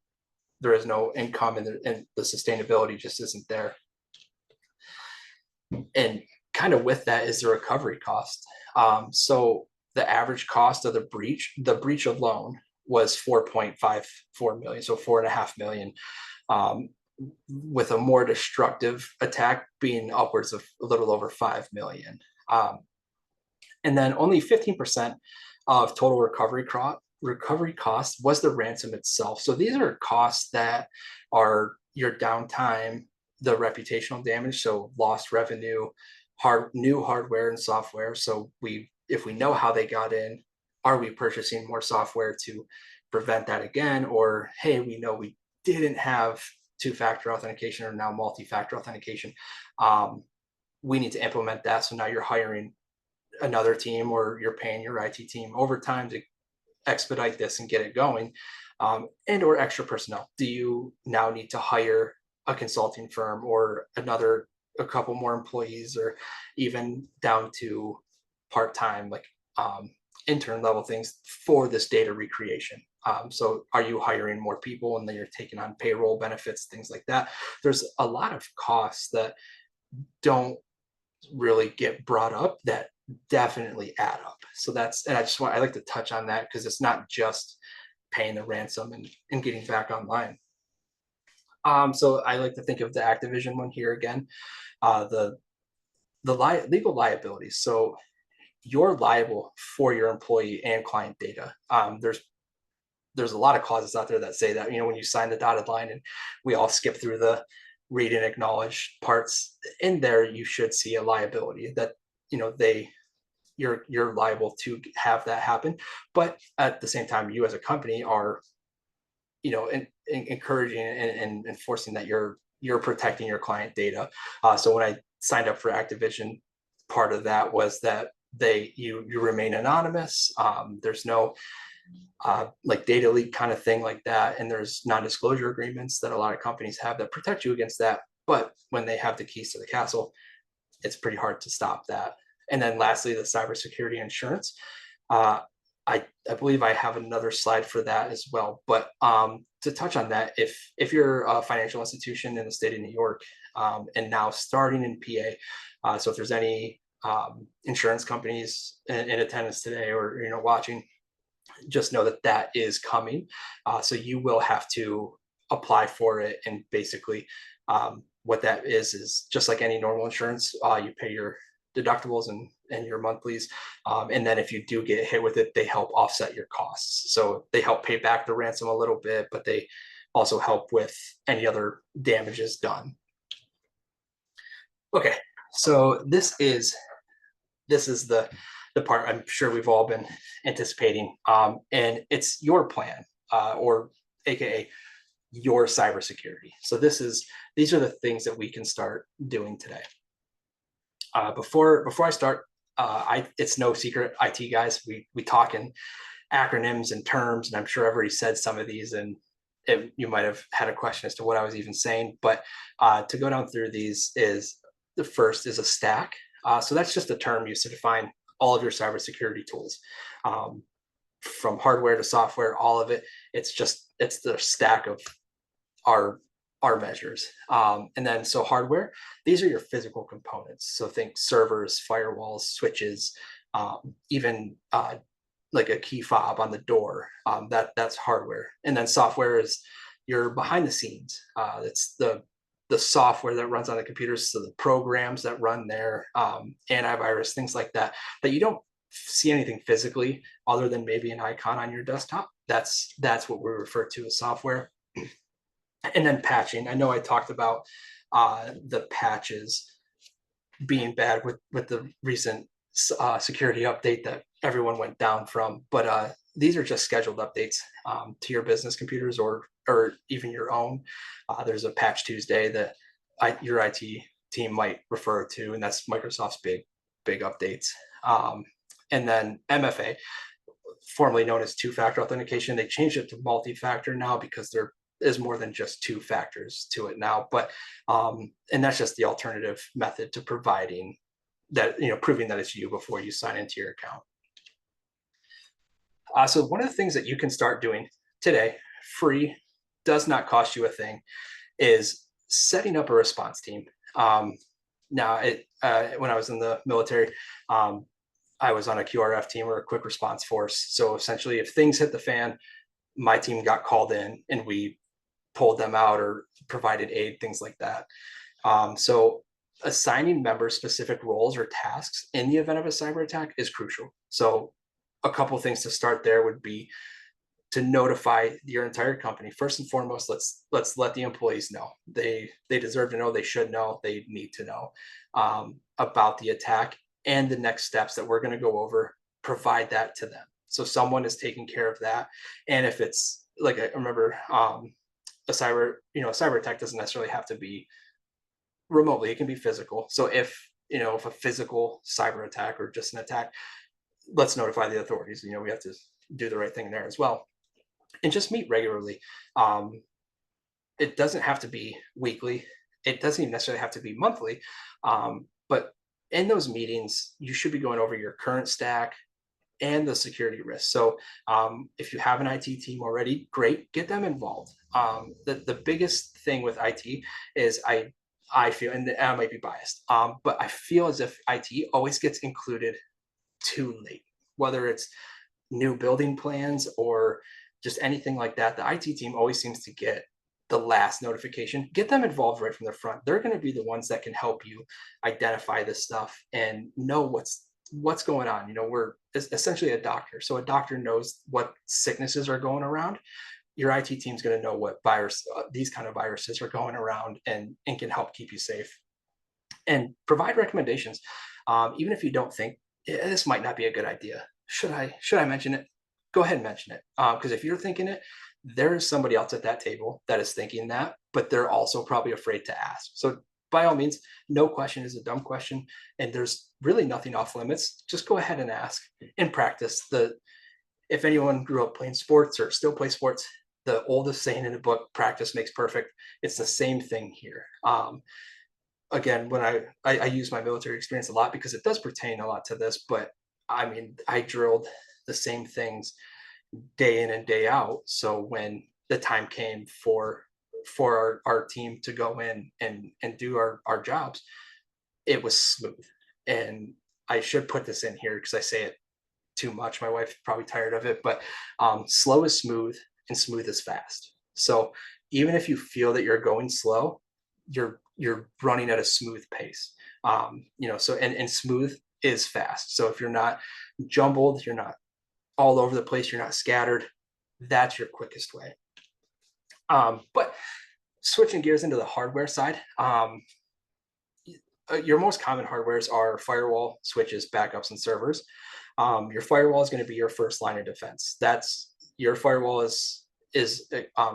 income, and the sustainability just isn't there. And kind of with that is the recovery cost. So the average cost of the breach alone was 4.54 million, so 4.5 million, with a more destructive attack being upwards of a little over 5 million. And then only 15% of total recovery costs was the ransom itself. So these are costs that are your downtime, the reputational damage, so lost revenue, new hardware and software. So if we know how they got in, are we purchasing more software to prevent that again? Or, hey, we know we didn't have two-factor authentication, or now multi-factor authentication. We need to implement that. So now you're hiring another team, or you're paying your IT team overtime to expedite this and get it going, and or extra personnel. Do you now need to hire a consulting firm, or a couple more employees, or even down to part-time, like intern level things for this data recreation? So are you hiring more people, and then you're taking on payroll, benefits, things like that? There's a lot of costs that don't really get brought up that definitely add up. So I like to touch on that, because it's not just paying the ransom and getting back online. So I like to think of the Activision one here again, the legal liabilities. So you're liable for your employee and client data. There's a lot of clauses out there that say that, when you sign the dotted line, and we all skip through the read and acknowledge parts in there, you should see a liability that, you're liable to have that happen. But at the same time, you as a company are, encouraging and enforcing that you're protecting your client data. So when I signed up for Activision, part of that was that you remain anonymous. There's no like data leak kind of thing like that, and there's non-disclosure agreements that a lot of companies have that protect you against that. But when they have the keys to the castle, it's pretty hard to stop that. And then lastly, the cybersecurity insurance. I believe I have another slide for that as well. But to touch on that, if you're a financial institution in the state of New York, and now starting in PA, so if there's any insurance companies in attendance today, or watching, just know that is coming. So you will have to apply for it, and basically what that is just like any normal insurance. You pay your deductibles and your monthlies, and then if you do get hit with it, they help offset your costs. So they help pay back the ransom a little bit, but they also help with any other damages done. Okay, so this is the part I'm sure we've all been anticipating, and it's your plan, or AKA your cybersecurity. So these are the things that we can start doing today. Before I start, it's no secret, IT guys, we talk in acronyms and terms, and I'm sure I've already said some of these, and you might have had a question as to what I was even saying. But to go down through these, is the first is a stack. So that's just a term used to define all of your cybersecurity tools, from hardware to software, all of it. It's the stack of our measures. And then, so hardware, these are your physical components. So think servers, firewalls, switches, even like a key fob on the door. That's hardware. And then software is your behind the scenes. It's the the software that runs on the computers, so the programs that run there, antivirus, things like that, that you don't see anything physically other than maybe an icon on your desktop. That's what we refer to as software. And then patching. I know I talked about the patches being bad with the recent security update that everyone went down from, but these are just scheduled updates to your business computers or even your own. There's a patch Tuesday that your IT team might refer to, and that's Microsoft's big updates. And then MFA, formerly known as two-factor authentication, they changed it to multi-factor now because there is more than just two factors to it now. But and that's just the alternative method to providing that, proving that it's you before you sign into your account. So one of the things that you can start doing today, free, does not cost you a thing, is setting up a response team. Now, when I was in the military, I was on a QRF team, or a quick response force. So essentially, if things hit the fan, my team got called in and we pulled them out or provided aid, things like that. So assigning members specific roles or tasks in the event of a cyber attack is crucial. So a couple of things to start there would be to notify your entire company. First and foremost, let's let the employees know. They deserve to know, they should know, they need to know about the attack and the next steps that we're going to go over. Provide that to them, so someone is taking care of that. And if it's like, I remember a cyber attack doesn't necessarily have to be remotely, it can be physical. So if a physical cyber attack or just an attack, let's notify the authorities. We have to do the right thing there as well, and just meet regularly. It doesn't have to be weekly, it doesn't even necessarily have to be monthly, but in those meetings you should be going over your current stack and the security risks. So if you have an IT team already, great, get them involved. The biggest thing with IT is I feel, and I might be biased, but I feel as if IT always gets included too late, whether it's new building plans or just anything like that. The IT team always seems to get the last notification. Get them involved right from the front. They're going to be the ones that can help you identify this stuff and know what's going on. We're essentially a doctor, so a doctor knows what sicknesses are going around. Your IT team's going to know what these kind of viruses are going around, and can help keep you safe and provide recommendations. Even if you don't think this might not be a good idea, should I mention it? Go ahead and mention it, because if you're thinking it, there is somebody else at that table that is thinking that, but they're also probably afraid to ask. So by all means, no question is a dumb question, and there's really nothing off limits. Just go ahead and ask and practice. If anyone grew up playing sports or still play sports, the oldest saying in the book, practice makes perfect. It's the same thing here. Again, when I use my military experience a lot because it does pertain a lot to this, but I mean, I drilled the same things day in and day out. So when the time came for our team to go in and do our jobs, it was smooth. And I should put this in here because I say it too much. My wife's probably tired of it, but slow is smooth and smooth is fast. So even if you feel that you're going slow, you're running at a smooth pace. So and smooth is fast. So if you're not jumbled, you're not all over the place, you're not scattered, that's your quickest way. But switching gears into the hardware side, your most common hardwares are firewall, switches, backups, and servers. Your firewall is going to be your first line of defense. Your firewall is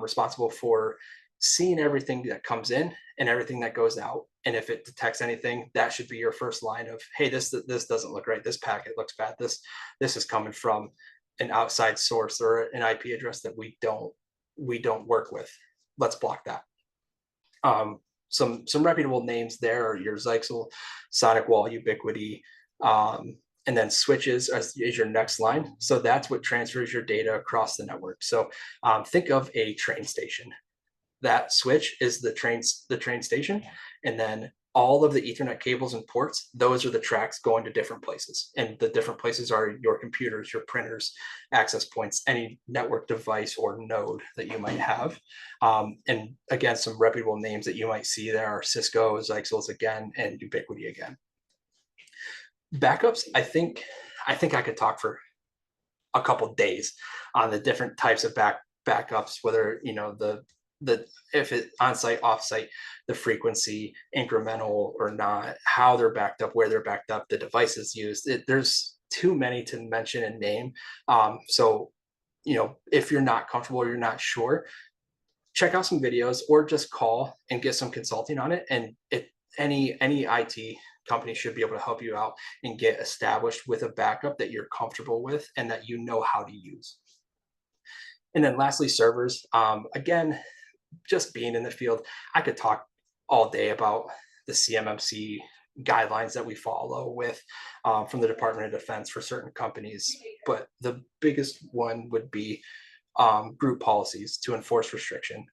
responsible for seeing everything that comes in and everything that goes out. And if it detects anything, that should be your first line of, hey, this doesn't look right. This packet looks bad. This is coming from an outside source or an IP address that we don't work with. Let's block that. Some reputable names there are your Zyxel, Sonic Wall, Ubiquity, and then switches is your next line. So that's what transfers your data across the network. So think of a train station. That switch is the train station, and then all of the Ethernet cables and ports, those are the tracks going to different places. And the different places are your computers, your printers, access points, any network device or node that you might have. And again, some reputable names that you might see there are Cisco, Zyxels again, and Ubiquiti again. Backups, I think I could talk for a couple days on the different types of backups, whether if it on-site, off-site, the frequency, incremental or not, how they're backed up, where they're backed up, the devices used. There's too many to mention and name. So if you're not comfortable or you're not sure, check out some videos or just call and get some consulting on it. And any IT company should be able to help you out and get established with a backup that you're comfortable with and that you know how to use. And then lastly, servers. Again, just being in the field, I could talk all day about the CMMC guidelines that we follow with from the Department of Defense for certain companies. But the biggest one would be group policies to enforce restriction.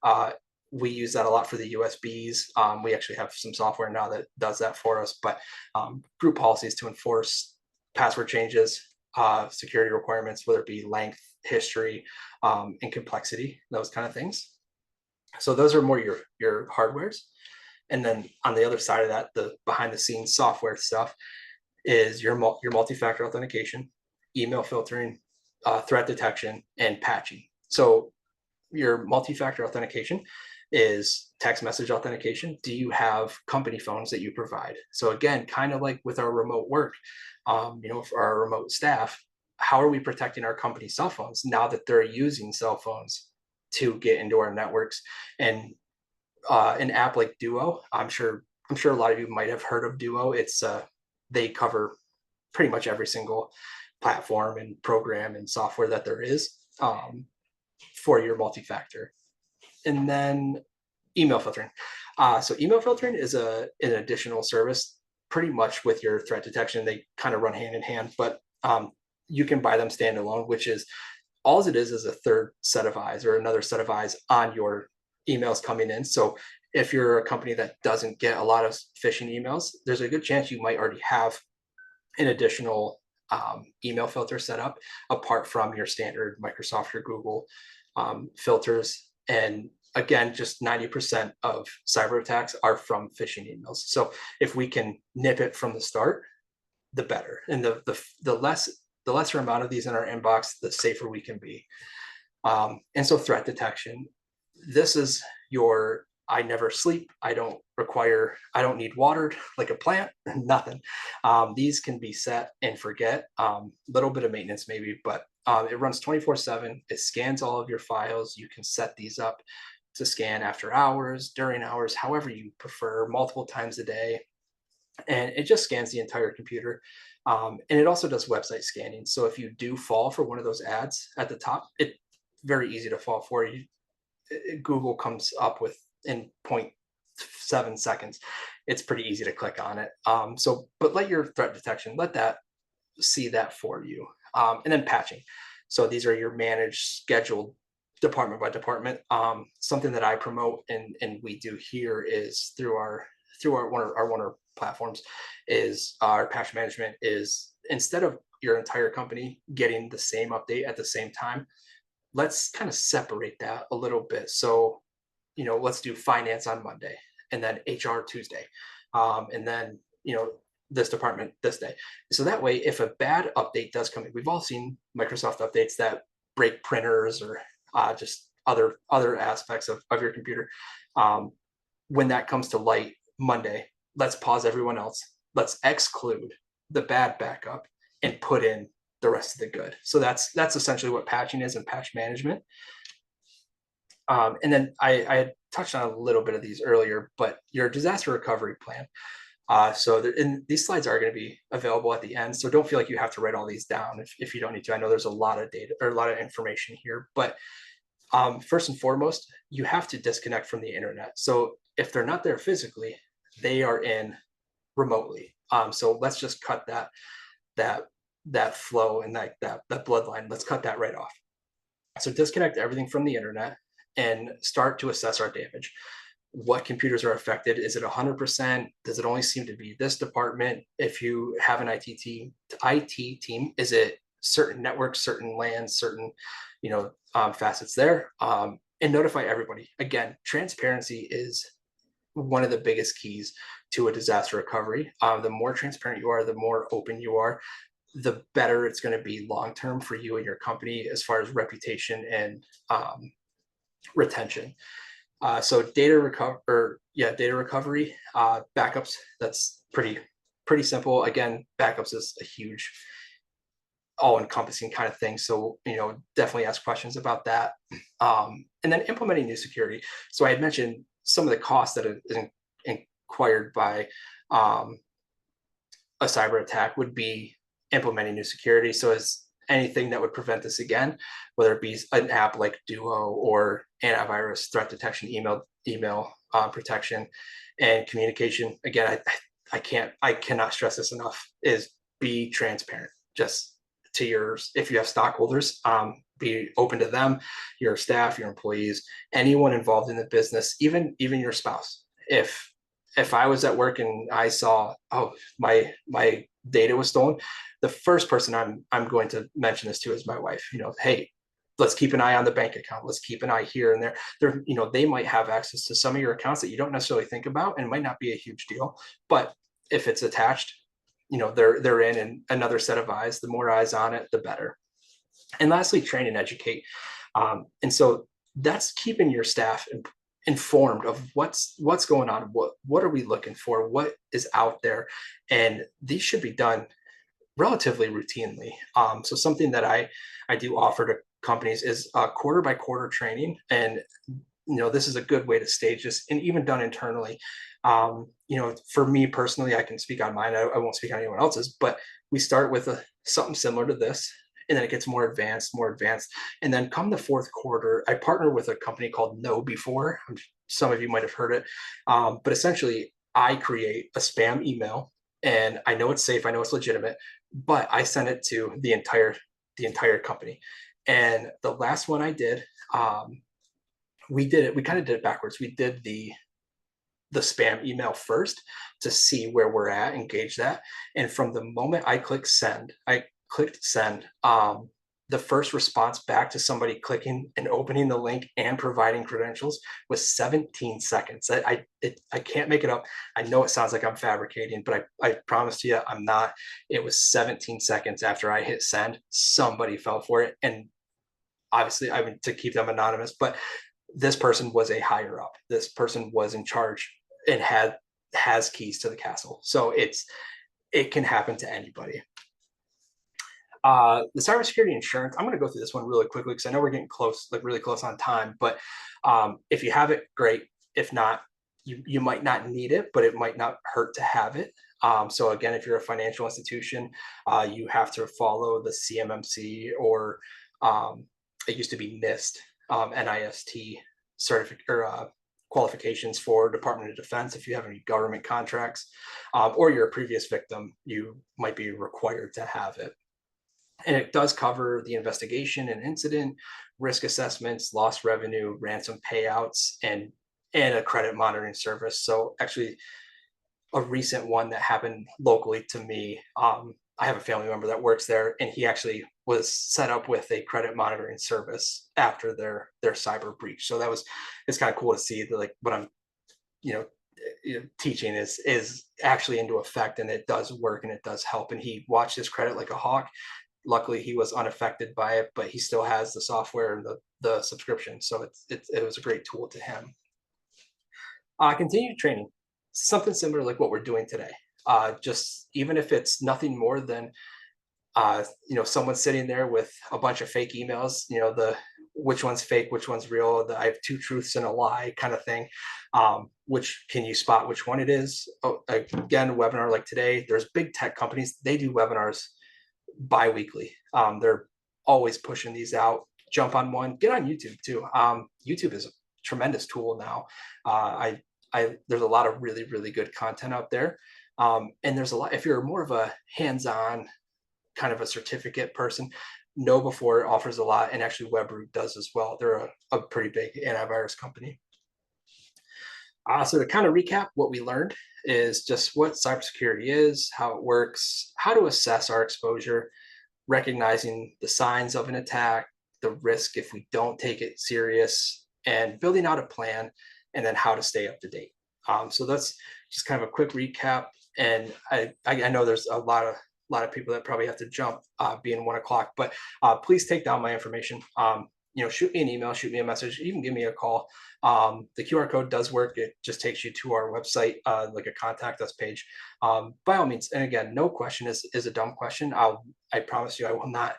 We use that a lot for the USBs. We actually have some software now that does that for us, but group policies to enforce password changes, security requirements, whether it be length, history, and complexity, those kind of things. So those are more your hardwares. And then on the other side of that, the behind the scenes software stuff is your multi-factor authentication, email filtering, threat detection, and patching. So your multi-factor authentication is text message authentication. Do you have company phones that you provide? So again, kind of like with our remote work, for our remote staff, how are we protecting our company cell phones now that they're using cell phones to get into our networks? And an app like Duo, I'm sure a lot of you might have heard of Duo. It's they cover pretty much every single platform and program and software that there is for your multi-factor. And then email filtering. So email filtering is an additional service pretty much with your threat detection. They kind of run hand in hand, but you can buy them standalone, which is all it is a third set of eyes or another set of eyes on your emails coming in. So if you're a company that doesn't get a lot of phishing emails, there's a good chance you might already have an additional email filter set up apart from your standard Microsoft or Google filters. And again, just 90% of cyber attacks are from phishing emails. So if we can nip it from the start, the better. And the lesser amount of these in our inbox, the safer we can be. And so threat detection, this is your, I never sleep. I don't need watered like a plant, nothing. These can be set and forget, little bit of maintenance maybe, but it runs 24/7. It scans all of your files. You can set these up to scan after hours, during hours, however you prefer, multiple times a day. And it just scans the entire computer. And it also does website scanning. So if you do fall for one of those ads at the top, it's very easy to fall for. Google comes up with in 0.7 seconds. It's pretty easy to click on it. But let your threat detection, let that see that for you. And then patching. So these are your managed, scheduled department by department. Something that I promote and we do here is through one of our platforms is our patch management is, instead of your entire company getting the same update at the same time, let's kind of separate that a little bit. So, let's do finance on Monday and then HR Tuesday. And then, this department this day. So that way, if a bad update does come in, we've all seen Microsoft updates that break printers or just other aspects of your computer. When that comes to light Monday, let's pause everyone else. Let's exclude the bad backup and put in the rest of the good. So that's essentially what patching is and patch management. And then I had touched on a little bit of these earlier, but your disaster recovery plan. These slides are going to be available at the end. So don't feel like you have to write all these down if you don't need to. I know there's a lot of data or a lot of information here, but first and foremost, you have to disconnect from the internet. So if they're not there physically, they are in remotely. So let's just cut that flow and that bloodline. Let's cut that right off. So disconnect everything from the internet and start to assess our damage. what computers are affected. Is it 100%? Does it only seem to be this department? If you have an IT team, is it certain networks, certain LANs, certain, facets there? And notify everybody. Again, transparency is one of the biggest keys to a disaster recovery. The more transparent you are, the more open you are, the better it's going to be long term for you and your company as far as reputation and retention. So data recovery, backups. That's pretty simple. Again, backups is a huge, all-encompassing kind of thing. So definitely ask questions about that. And then implementing new security. So I had mentioned some of the costs that is inquired by a cyber attack would be implementing new security. So as anything that would prevent this again, whether it be an app like Duo or antivirus, threat detection, email protection, and communication. Again, I cannot stress this enough, is be transparent. Just to yours, if you have stockholders, be open to them, your staff, your employees, anyone involved in the business, even your spouse. If I was at work and I saw, oh, my data was stolen, the first person I'm going to mention this to is my wife. Hey, let's keep an eye on the bank account. Let's keep an eye here and there. They might have access to some of your accounts that you don't necessarily think about, and it might not be a huge deal. But if it's attached, they're in, and another set of eyes. The more eyes on it, the better. And lastly, train and educate. And so that's keeping your staff informed of what's going on, what are we looking for, what is out there, and these should be done relatively routinely. So something that I do offer to companies is quarter by quarter training, and this is a good way to stage this, and even done internally. For me personally, I can speak on mine. I won't speak on anyone else's, but we start with something similar to this, and then it gets more advanced. And then come the fourth quarter, I partner with a company called Know Before. Some of you might have heard it. But essentially, I create a spam email, and I know it's safe, I know it's legitimate, but I send it to the entire company. And the last one I did, we kind of did it backwards. We did the spam email first to see where we're at, engage that. And from the moment I clicked send, the first response back to somebody clicking and opening the link and providing credentials was 17 seconds. I can't make it up. I know it sounds like I'm fabricating, but I promise you I'm not. It was 17 seconds after I hit send, somebody fell for it. And obviously, to keep them anonymous, but this person was a higher up. This person was in charge and has keys to the castle. So it can happen to anybody. The cybersecurity insurance, I'm going to go through this one really quickly because I know we're getting close, like really close on time. But if you have it, great. If not, you might not need it, but it might not hurt to have it. So again, if you're a financial institution, you have to follow the CMMC, or it used to be NIST, NIST certificate or qualifications for Department of Defense. If you have any government contracts, or you're a previous victim, you might be required to have it. And it does cover the investigation and incident, risk assessments, lost revenue, ransom payouts, and a credit monitoring service. So actually, a recent one that happened locally to me, I have a family member that works there, and he actually was set up with a credit monitoring service after their cyber breach. So it's kind of cool to see that, like, what I'm teaching is actually into effect, and it does work and it does help. And he watched his credit like a hawk. Luckily, he was unaffected by it, but he still has the software and the subscription. So it was a great tool to him. Continued training, something similar like what we're doing today. Just even if it's nothing more than someone sitting there with a bunch of fake emails, which one's fake, which one's real, I have two truths and a lie kind of thing. Which can you spot which one it is? Again, a webinar like today, there's big tech companies, they do webinars bi-weekly. They're always pushing these out. Jump on one, get on YouTube too. YouTube is a tremendous tool now. There's a lot of really, really good content out there. And there's a lot, if you're more of a hands-on kind of a certificate person, Know Before offers a lot, and actually Webroot does as well. They're a pretty big antivirus company. So to kind of recap, what we learned is just what cybersecurity is, how it works, how to assess our exposure, recognizing the signs of an attack, the risk if we don't take it serious, and building out a plan, and then how to stay up to date. So that's just kind of a quick recap. And I know there's a lot of people that probably have to jump, being 1 o'clock, but please take down my information. Shoot me an email, shoot me a message, even give me a call. The QR code does work. It just takes you to our website, like a contact us page. By all means, and again, no question is a dumb question. I promise you, I will not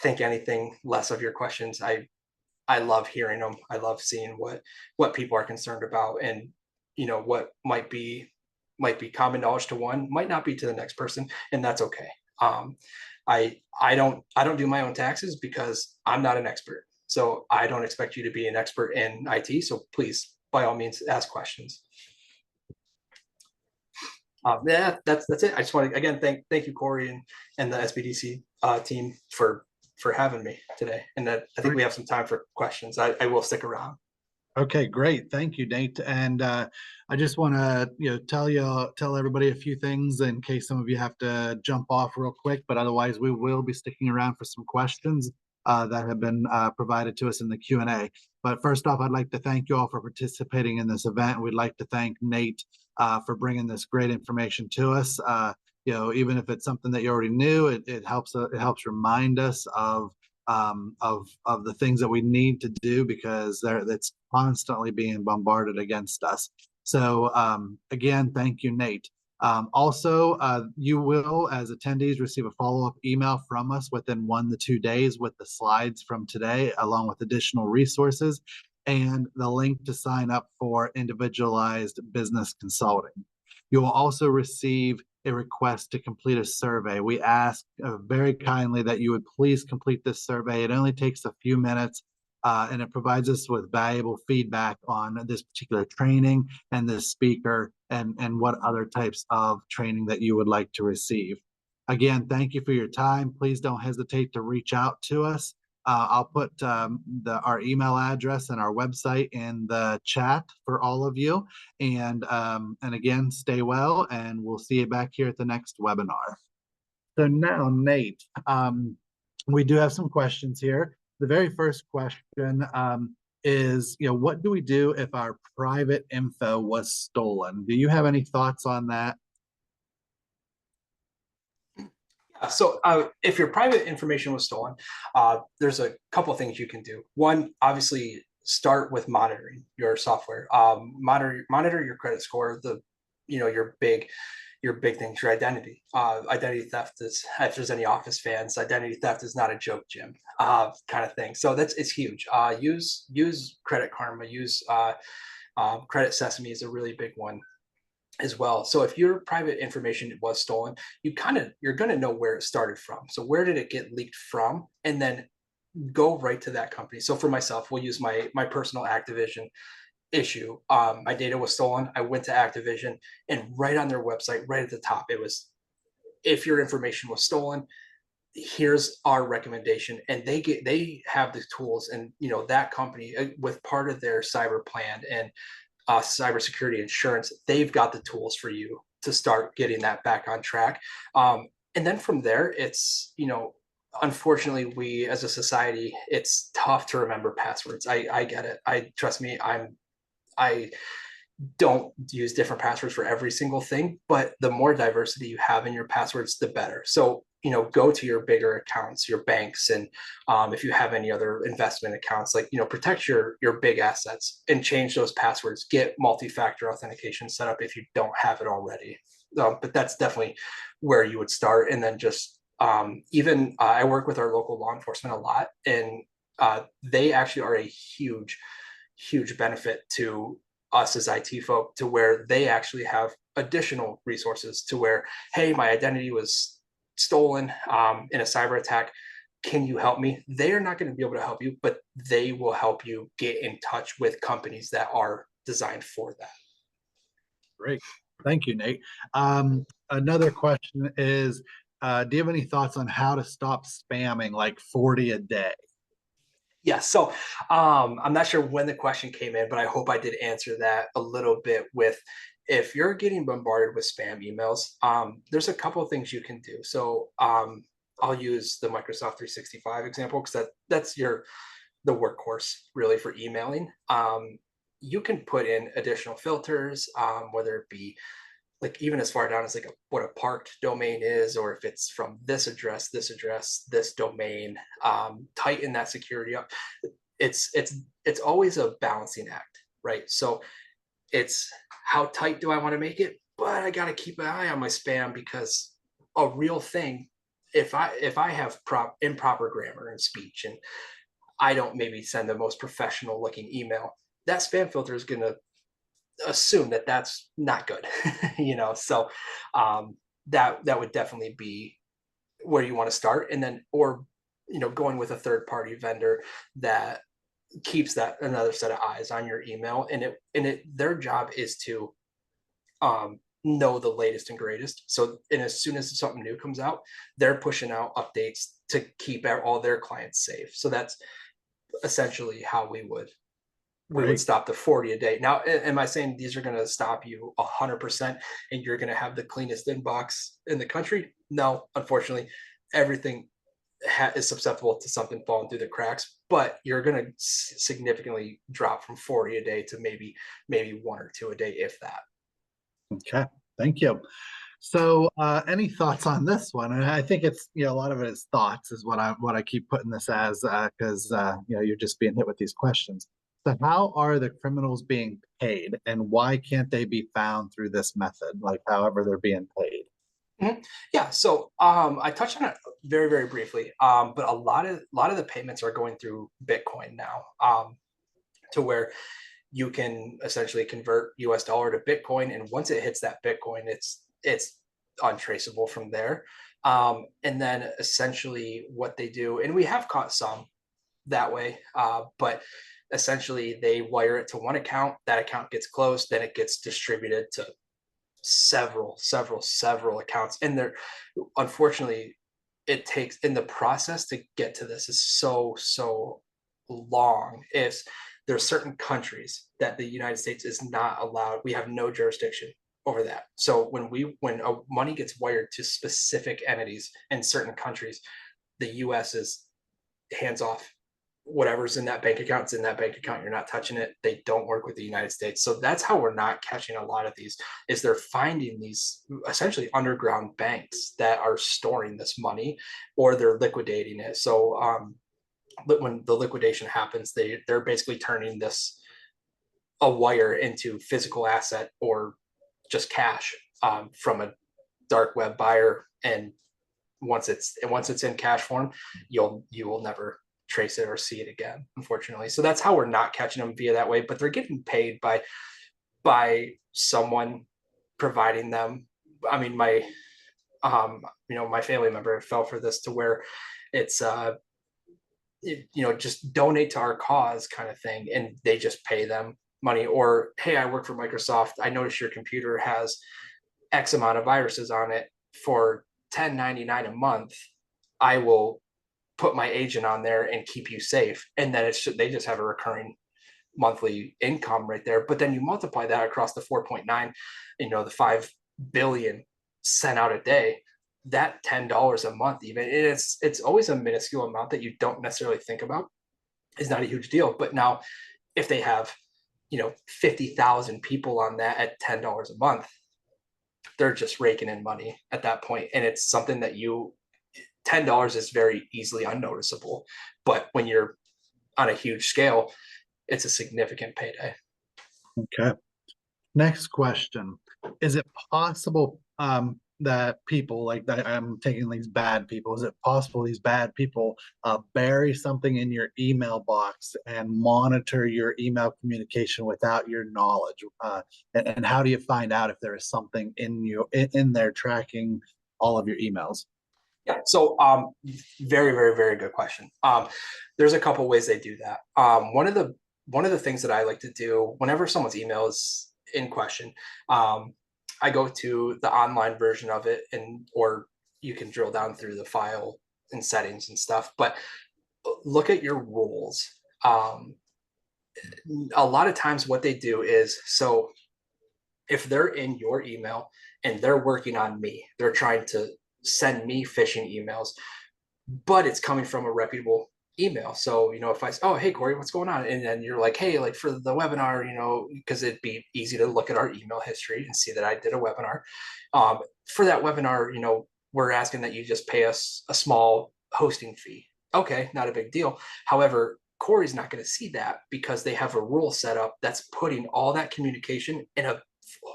think anything less of your questions. I love hearing them. I love seeing what people are concerned about, and what might be common knowledge to one might not be to the next person, and that's okay. I don't do my own taxes because I'm not an expert. So I don't expect you to be an expert in IT. So please, by all means, ask questions. That's it. I just want to again thank you, Corey, and the SBDC team for having me today. And that I think we have some time for questions. I will stick around. Okay, great. Thank you, Nate. And I just want to, tell everybody a few things in case some of you have to jump off real quick. But otherwise, we will be sticking around for some questions that have been provided to us in the Q&A. But first off, I'd like to thank you all for participating in this event. We'd like to thank Nate for bringing this great information to us. Even if it's something that you already knew, it helps remind us of the things that we need to do, because that's constantly being bombarded against us. So again, thank you, Nate. Also, you will, as attendees, receive a follow-up email from us within 1 to 2 days with the slides from today, along with additional resources and the link to sign up for individualized business consulting. You will also receive a request to complete a survey. We ask very kindly that you would please complete this survey. It only takes a few minutes, and it provides us with valuable feedback on this particular training and this speaker, and what other types of training that you would like to receive. Again, thank you for your time. Please don't hesitate to reach out to us. I'll put our email address and our website in the chat for all of you. And again, stay well, and we'll see you back here at the next webinar. So now, Nate, we do have some questions here. The very first question is, what do we do if our private info was stolen? Do you have any thoughts on that? So if your private information was stolen, there's a couple of things you can do. One, obviously, start with monitoring your software. Monitor your credit score. Your big things, your identity. Identity theft is, if there's any Office fans, identity theft is not a joke, Jim, kind of thing. So it's huge. Use Credit Karma. Use Credit Sesame is a really big one as well. So if your private information was stolen, you're going to know where it started from. So where did it get leaked from? And then go right to that company. So for myself, we'll use my personal Activision issue. My data was stolen. I went to Activision, and right on their website, right at the top, it was, if your information was stolen, here's our recommendation. And they have the tools, and that company, with part of their cyber plan and cybersecurity insurance, they've got the tools for you to start getting that back on track. And then from there, it's, unfortunately, we as a society, it's tough to remember passwords. I get it. Trust me, I don't use different passwords for every single thing, but the more diversity you have in your passwords, the better. So go to your bigger accounts, your banks, and if you have any other investment accounts, protect your big assets and change those passwords. Get multi-factor authentication set up if you don't have it already. But that's definitely where you would start. And then just I work with our local law enforcement a lot, and they actually are a huge benefit to us as IT folk, to where they actually have additional resources to where, hey, my identity was stolen in a cyber attack. Can you help me? They're not going to be able to help you, but they will help you get in touch with companies that are designed for that. Great. Thank you, Nate. Another question is, do you have any thoughts on how to stop spamming like 40 a day? Yeah, so I'm not sure when the question came in, but I hope I did answer that a little bit with if you're getting bombarded with spam emails, there's a couple of things you can do. So I'll use the Microsoft 365 example because that's the workhorse really for emailing. You can put in additional filters, whether it be like even as far down as like what a parked domain is, or if it's from this domain, tighten that security up. It's always a balancing act, right? So it's how tight do I want to make it, but I got to keep an eye on my spam because a real thing, if I have improper grammar and speech and I don't maybe send the most professional looking email, that spam filter is going to assume that that's not good. So that would definitely be where you want to start, and then or going with a third party vendor that keeps that another set of eyes on your email, and their job is to know the latest and greatest. So and as soon as something new comes out, they're pushing out updates to keep all their clients safe. So that's essentially how we would Right. stop the 40 a day. Now, am I saying these are going to stop you 100% and you're going to have the cleanest inbox in the country? No, unfortunately, everything is susceptible to something falling through the cracks, but you're going to significantly drop from 40 a day to maybe one or two a day, if that. Okay. Thank you. So, any thoughts on this one? And I think it's, a lot of it is thoughts is what I keep putting this as, because you're just being hit with these questions. So, how are the criminals being paid, and why can't they be found through this method, like however they're being paid? Mhm. Yeah, so I touched on it very, very briefly, but a lot of the payments are going through Bitcoin now, to where you can essentially convert US dollar to Bitcoin. And once it hits that Bitcoin, it's untraceable from there. And then essentially what they do, and we have caught some that way, but essentially they wire it to one account, that account gets closed, then it gets distributed to several accounts. And there, unfortunately, it takes in the process to get to this is so long. Is there's certain countries that the United States is not allowed. We have no jurisdiction over that. So when money gets wired to specific entities in certain countries, the U.S. is hands off. Whatever's in that bank account is in that bank account. You're not touching it. They don't work with the United States. So that's how we're not catching a lot of these, is they're finding these essentially underground banks that are storing this money, or they're liquidating it. So when the liquidation happens, they're basically turning this a wire into physical asset or just cash, from a dark web buyer. And once it's in cash form, you will never trace it or see it again, unfortunately. So that's how we're not catching them via that way. But they're getting paid by someone providing them. I mean, my family member fell for this, to where it's just donate to our cause kind of thing, and they just pay them money. Or, hey, I work for Microsoft, I notice your computer has X amount of viruses on it. For 10.99 a month, I will put my agent on there and keep you safe. And then they just have a recurring monthly income right there. But then you multiply that across the 4.9, the 5 billion sent out a day, that $10 a month, even it's always a minuscule amount that you don't necessarily think about, is not a huge deal. But now if they have 50,000 people on that at $10 a month, they're just raking in money at that point. And it's something that $10 is very easily unnoticeable, but when you're on a huge scale, it's a significant payday. Okay. Next question. Is it possible that people like that, I'm taking these bad people, is it possible these bad people bury something in your email box and monitor your email communication without your knowledge? And how do you find out if there is something in there tracking all of your emails? Yeah. So, very, very, very good question. There's a couple ways they do that. One of the things that I like to do whenever someone's email is in question, I go to the online version of it, or you can drill down through the file and settings and stuff. But look at your rules A lot of times what they do is, so if they're in your email and they're working on me, they're trying to send me phishing emails, but it's coming from a reputable email. So, if I say, oh, hey, Corey, what's going on? And then you're like, hey, like for the webinar, because it'd be easy to look at our email history and see that I did a webinar. For that webinar, we're asking that you just pay us a small hosting fee. Okay, not a big deal. However, Corey's not going to see that because they have a rule set up that's putting all that communication in a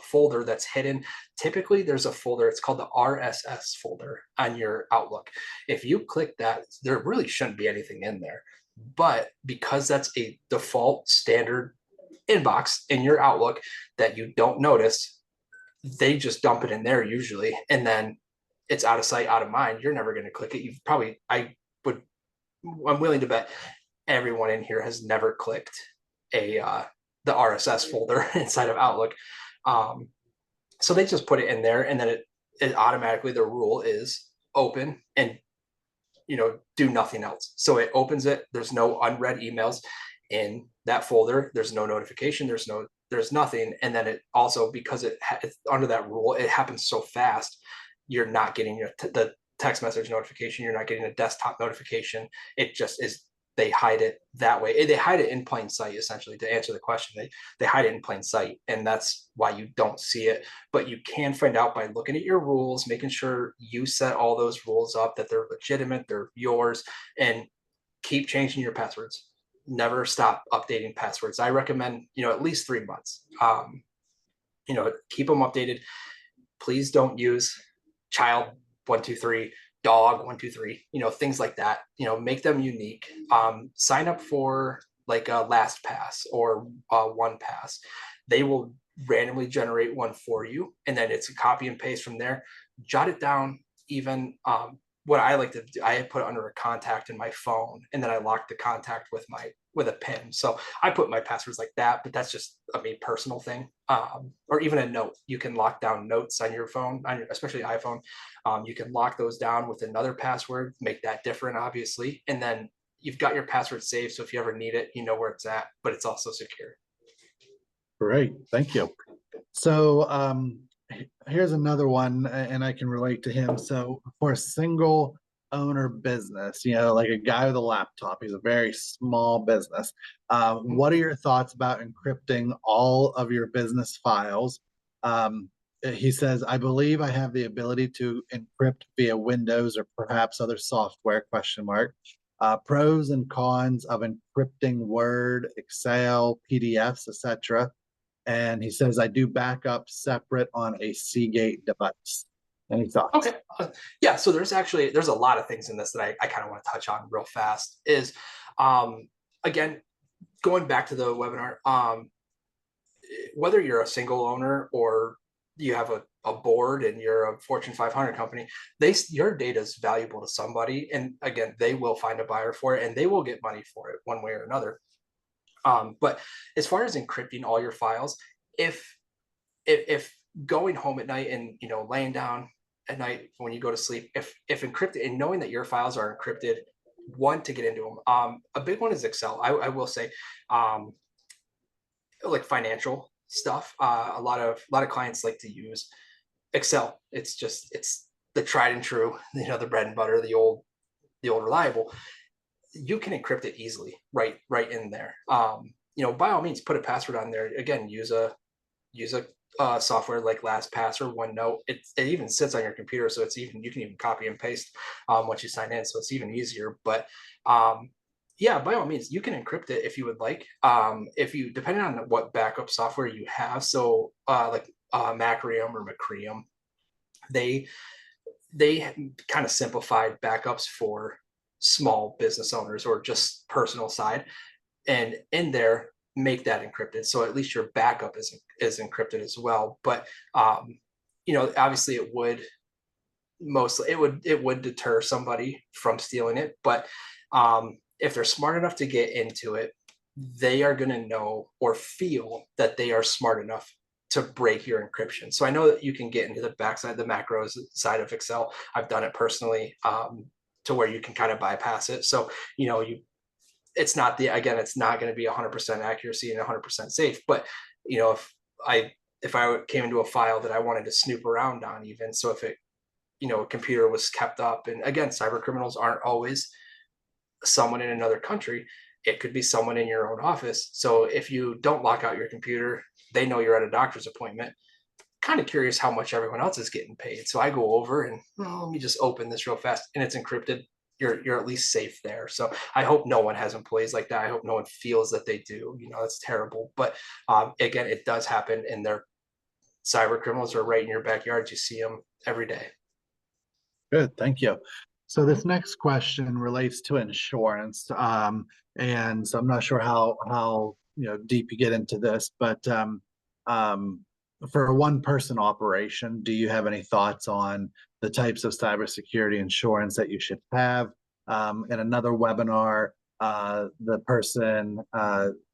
folder that's hidden. Typically, there's a folder, it's called the RSS folder on your Outlook. If you click that, there really shouldn't be anything in there. But because that's a default standard inbox in your Outlook that you don't notice, they just dump it in there usually. And then it's out of sight, out of mind. You're never going to click it. You've probably, I'm willing to bet everyone in here has never clicked the RSS folder inside of Outlook. So they just put it in there, and then it automatically, the rule is open and do nothing else. So it opens it. There's no unread emails in that folder. There's no notification. There's nothing. And then it also, because it's under that rule, it happens so fast, you're not getting the text message notification. You're not getting a desktop notification. It just is. They hide it that way. They hide it in plain sight, essentially, to answer the question. They hide it in plain sight, and that's why you don't see it. But you can find out by looking at your rules, making sure you set all those rules up, that they're legitimate, they're yours, and keep changing your passwords. Never stop updating passwords. I recommend, at least 3 months. Keep them updated. Please don't use child 123, dog 123, things like that. Make them unique. Sign up for like a LastPass or OnePass. They will randomly generate one for you, and then it's a copy and paste from there. Jot it down. Even what I like to do, I put it under a contact in my phone, and then I lock the contact with a pin. So I put my passwords like that, but that's just a me personal thing. Or even a note. You can lock down notes on your phone, especially iPhone. You can lock those down with another password, make that different, obviously, and then you've got your password saved. So if you ever need it, you know where it's at, but it's also secure. Great, thank you. So here's another one, and I can relate to him. So for a single owner business, like a guy with a laptop, he's a very small business. What are your thoughts about encrypting all of your business files? He says, I believe I have the ability to encrypt via Windows or perhaps other software, question mark. Pros and cons of encrypting Word, Excel, PDFs, etc. And he says, I do backup separate on a Seagate device. Any thoughts? Okay. Yeah. So there's a lot of things in this that I kind of want to touch on real fast. Is again, going back to the webinar, whether you're a single owner or you have a board and you're a Fortune 500 company, your data is valuable to somebody. And again, they will find a buyer for it and they will get money for it one way or another. But as far as encrypting all your files, if going home at night and laying down at night when you go to sleep, if encrypted and knowing that your files are encrypted, to get into them. A big one is Excel. I will say, like financial stuff. A lot of clients like to use Excel. It's the tried and true, the bread and butter, the old reliable. You can encrypt it easily right in there. By all means, put a password on there. Again, use a software like LastPass or OneNote. It even sits on your computer, so you can even copy and paste once you sign in, so it's even easier. But yeah, by all means, you can encrypt it if you would like. Depending on what backup software you have, so like Macrium or Macrium, they kind of simplified backups for small business owners or just personal side, and in there make that encrypted, so at least your backup is encrypted as well. But obviously it would deter somebody from stealing it, but if they're smart enough to get into it, they are going to know or feel that they are smart enough to break your encryption. So I know that you can get into the backside, the macros side of Excel. I've done it personally, to where you can kind of bypass it. So, it's not it's not going to be 100% accuracy and 100% safe. But if I came into a file that I wanted to snoop around on, even so, if a computer was kept up, and again, cyber criminals aren't always someone in another country. It could be someone in your own office. So if you don't lock out your computer, they know you're at a doctor's appointment. Kind of curious how much everyone else is getting paid. So I go over and let me just open this real fast, and it's encrypted. You're at least safe there. So I hope no one has employees like that. I hope no one feels that they do. That's terrible. But again, it does happen, and they're cyber criminals are right in your backyard. You see them every day. Good, thank you. So this next question relates to insurance, and so I'm not sure how deep you get into this, but for a one-person operation, do you have any thoughts on the types of cybersecurity insurance that you should have? In another webinar, the person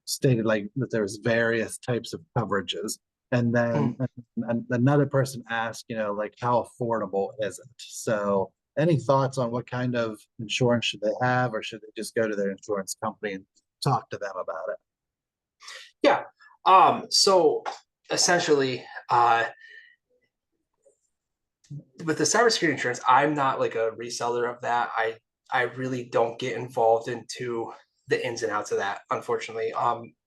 stated like that there's various types of coverages. And then another person asked, like how affordable is it? So any thoughts on what kind of insurance should they have, or should they just go to their insurance company and talk to them about it? Yeah. So essentially, with the cybersecurity insurance, I'm not like a reseller of that. I really don't get involved into the ins and outs of that, unfortunately.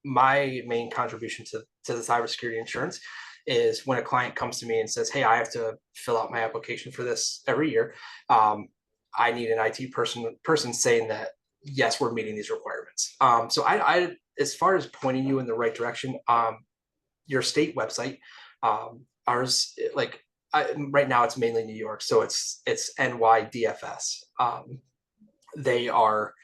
My main contribution to the cybersecurity insurance is when a client comes to me and says, "Hey, I have to fill out my application for this every year. I need an IT person saying that yes, we're meeting these requirements." So I as far as pointing you in the right direction, your state website, ours right now it's mainly New York, so it's NYDFS. They are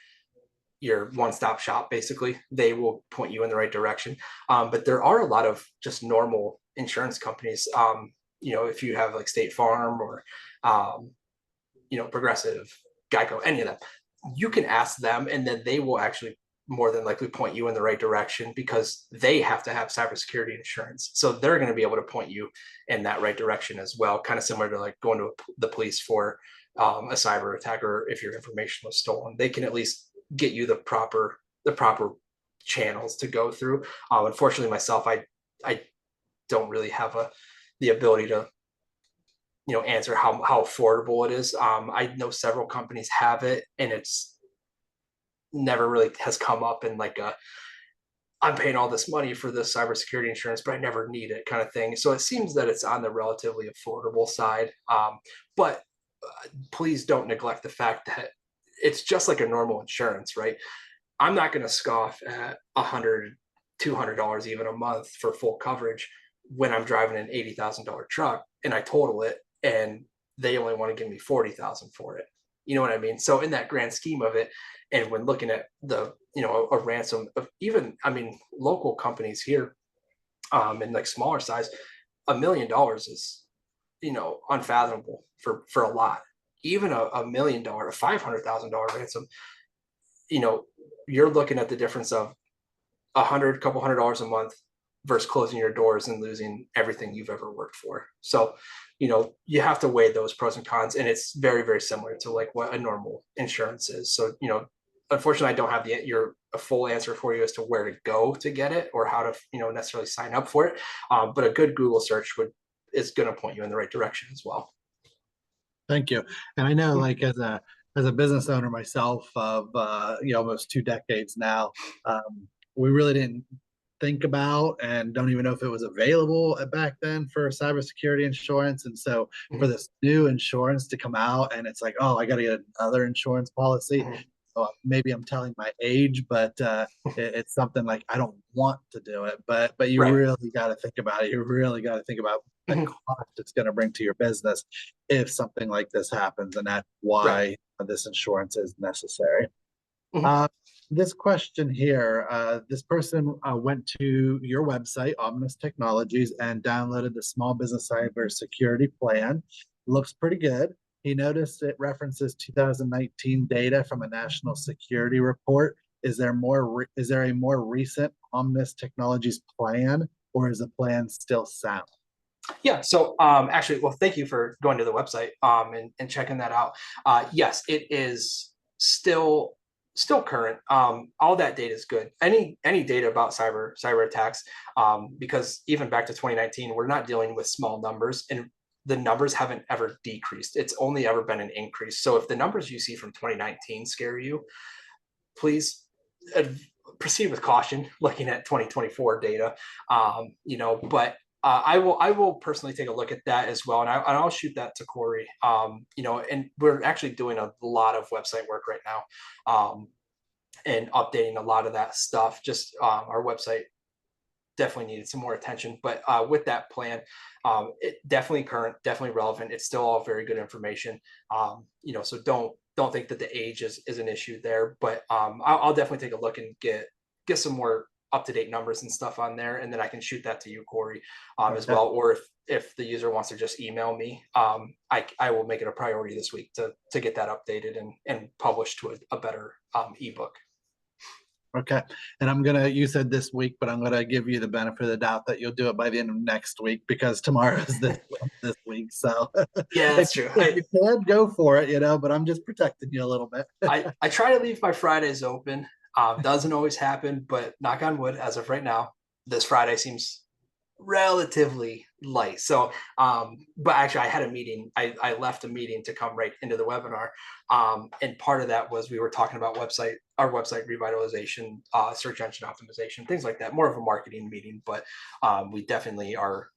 your one-stop shop. Basically, they will point you in the right direction. But there are a lot of just normal insurance companies. If you have like State Farm or Progressive, Geico, any of them, you can ask them, and then they will actually more than likely point you in the right direction, because they have to have cybersecurity insurance. So they're going to be able to point you in that right direction as well. Kind of similar to like going to the police for a cyber attack, or if your information was stolen, they can at least get you the proper channels to go through. Unfortunately, myself, I don't really have the ability to answer how affordable it is. I know several companies have it, and it's never really has come up in like I'm paying all this money for this cybersecurity insurance, but I never need it kind of thing. So it seems that it's on the relatively affordable side. But please don't neglect the fact that it's just like a normal insurance, right? I'm not going to scoff at $100, $200 even a month for full coverage when I'm driving an $80,000 truck and I total it and they only want to give me $40,000 for it. You know what I mean? So in that grand scheme of it, and when looking at the, a ransom of even, local companies here, in like smaller size, $1 million is, unfathomable for a lot. Even a $1 million, a $500,000 ransom, you're looking at the difference of couple $100 a month versus closing your doors and losing everything you've ever worked for. So, you have to weigh those pros and cons, and it's very, very similar to like what a normal insurance is. So, unfortunately, I don't have a full answer for you as to where to go to get it or how to, necessarily sign up for it. But a good Google search is going to point you in the right direction as well. Thank you. And I know, like as a business owner myself of almost 2 decades now, we really didn't think about and don't even know if it was available back then for cybersecurity insurance. And so for this new insurance to come out, and it's like, oh, I got to get another insurance policy. Maybe I'm telling my age, but it's something like I don't want to do it, but you really got to think about it. You really got to think about the cost it's going to bring to your business if something like this happens, and that's why this insurance is necessary. This question here, this person went to your website, Omnis Technologies, and downloaded the Small Business Cybersecurity Plan. Looks pretty good. He noticed it references 2019 data from a national security report. Is there a more recent Omnis Technologies plan, or is the plan still sound? Yeah. So actually, well, thank you for going to the website and checking that out. Yes, it is still still current. All that data is good. Any data about cyber attacks, because even back to 2019, we're not dealing with small numbers, and the numbers haven't ever decreased. It's only ever been an increase. So if the numbers you see from 2019 scare you, please proceed with caution looking at 2024 data. But I will personally take a look at that as well, and I'll shoot that to Corey. And we're actually doing a lot of website work right now, and updating a lot of that stuff. Just our website definitely needed some more attention, but with that plan, it definitely current, definitely relevant. It's still all very good information. So don't think that the age is an issue there, but I'll definitely take a look and get some more up-to-date numbers and stuff on there, and then I can shoot that to you, Corey, as well. Or if the user wants to just email me, I will make it a priority this week to get that updated and published to a better ebook. Okay. And you said this week, but I'm gonna give you the benefit of the doubt that you'll do it by the end of next week, because tomorrow is this week. So yeah, that's true. If you can, go for it, but I'm just protecting you a little bit. I try to leave my Fridays open. Doesn't always happen, but knock on wood, as of right now, this Friday seems relatively light. So, but actually I had a meeting. I left a meeting to come right into the webinar. And part of that was we were talking about our website revitalization, search engine optimization, things like that, more of a marketing meeting, but we definitely are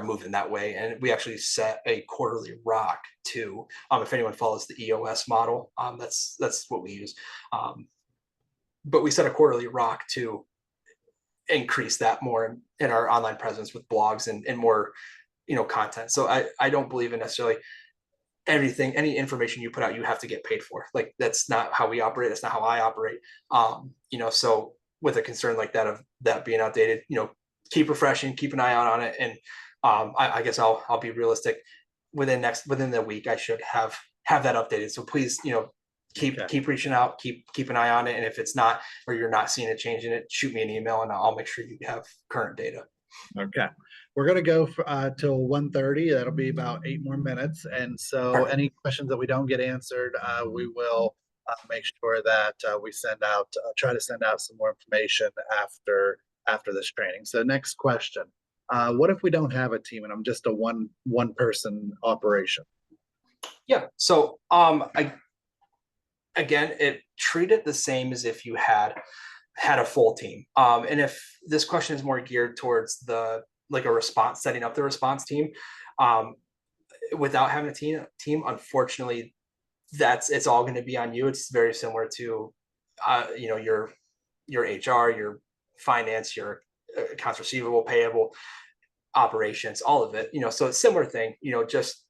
moving that way. And we actually set a quarterly rock too. If anyone follows the EOS model, that's what we use. But we set a quarterly rock to increase that more in our online presence with blogs and more, content. So I don't believe in necessarily any information you put out, you have to get paid for. Like, that's not how we operate. That's not how I operate. So with a concern like that, of that being outdated, keep refreshing, keep an eye out on it. And I guess I'll be realistic. Within the week, I should have that updated. So please, keep reaching out, keep an eye on it. And if it's not, or you're not seeing a change in it, shoot me an email and I'll make sure you have current data. Okay. We're going to go till 1:30. That'll be about 8 more minutes. And so any questions that we don't get answered, we will make sure that we try to send out some more information after this training. So next question. What if we don't have a team and I'm just a one person operation? Yeah. So again, treat it the same as if you had a full team. And if this question is more geared towards setting up the response team, without having a team, unfortunately, it's all going to be on you. It's very similar to, your HR, your finance, your accounts receivable, payable, operations, all of it. So it's a similar thing. Just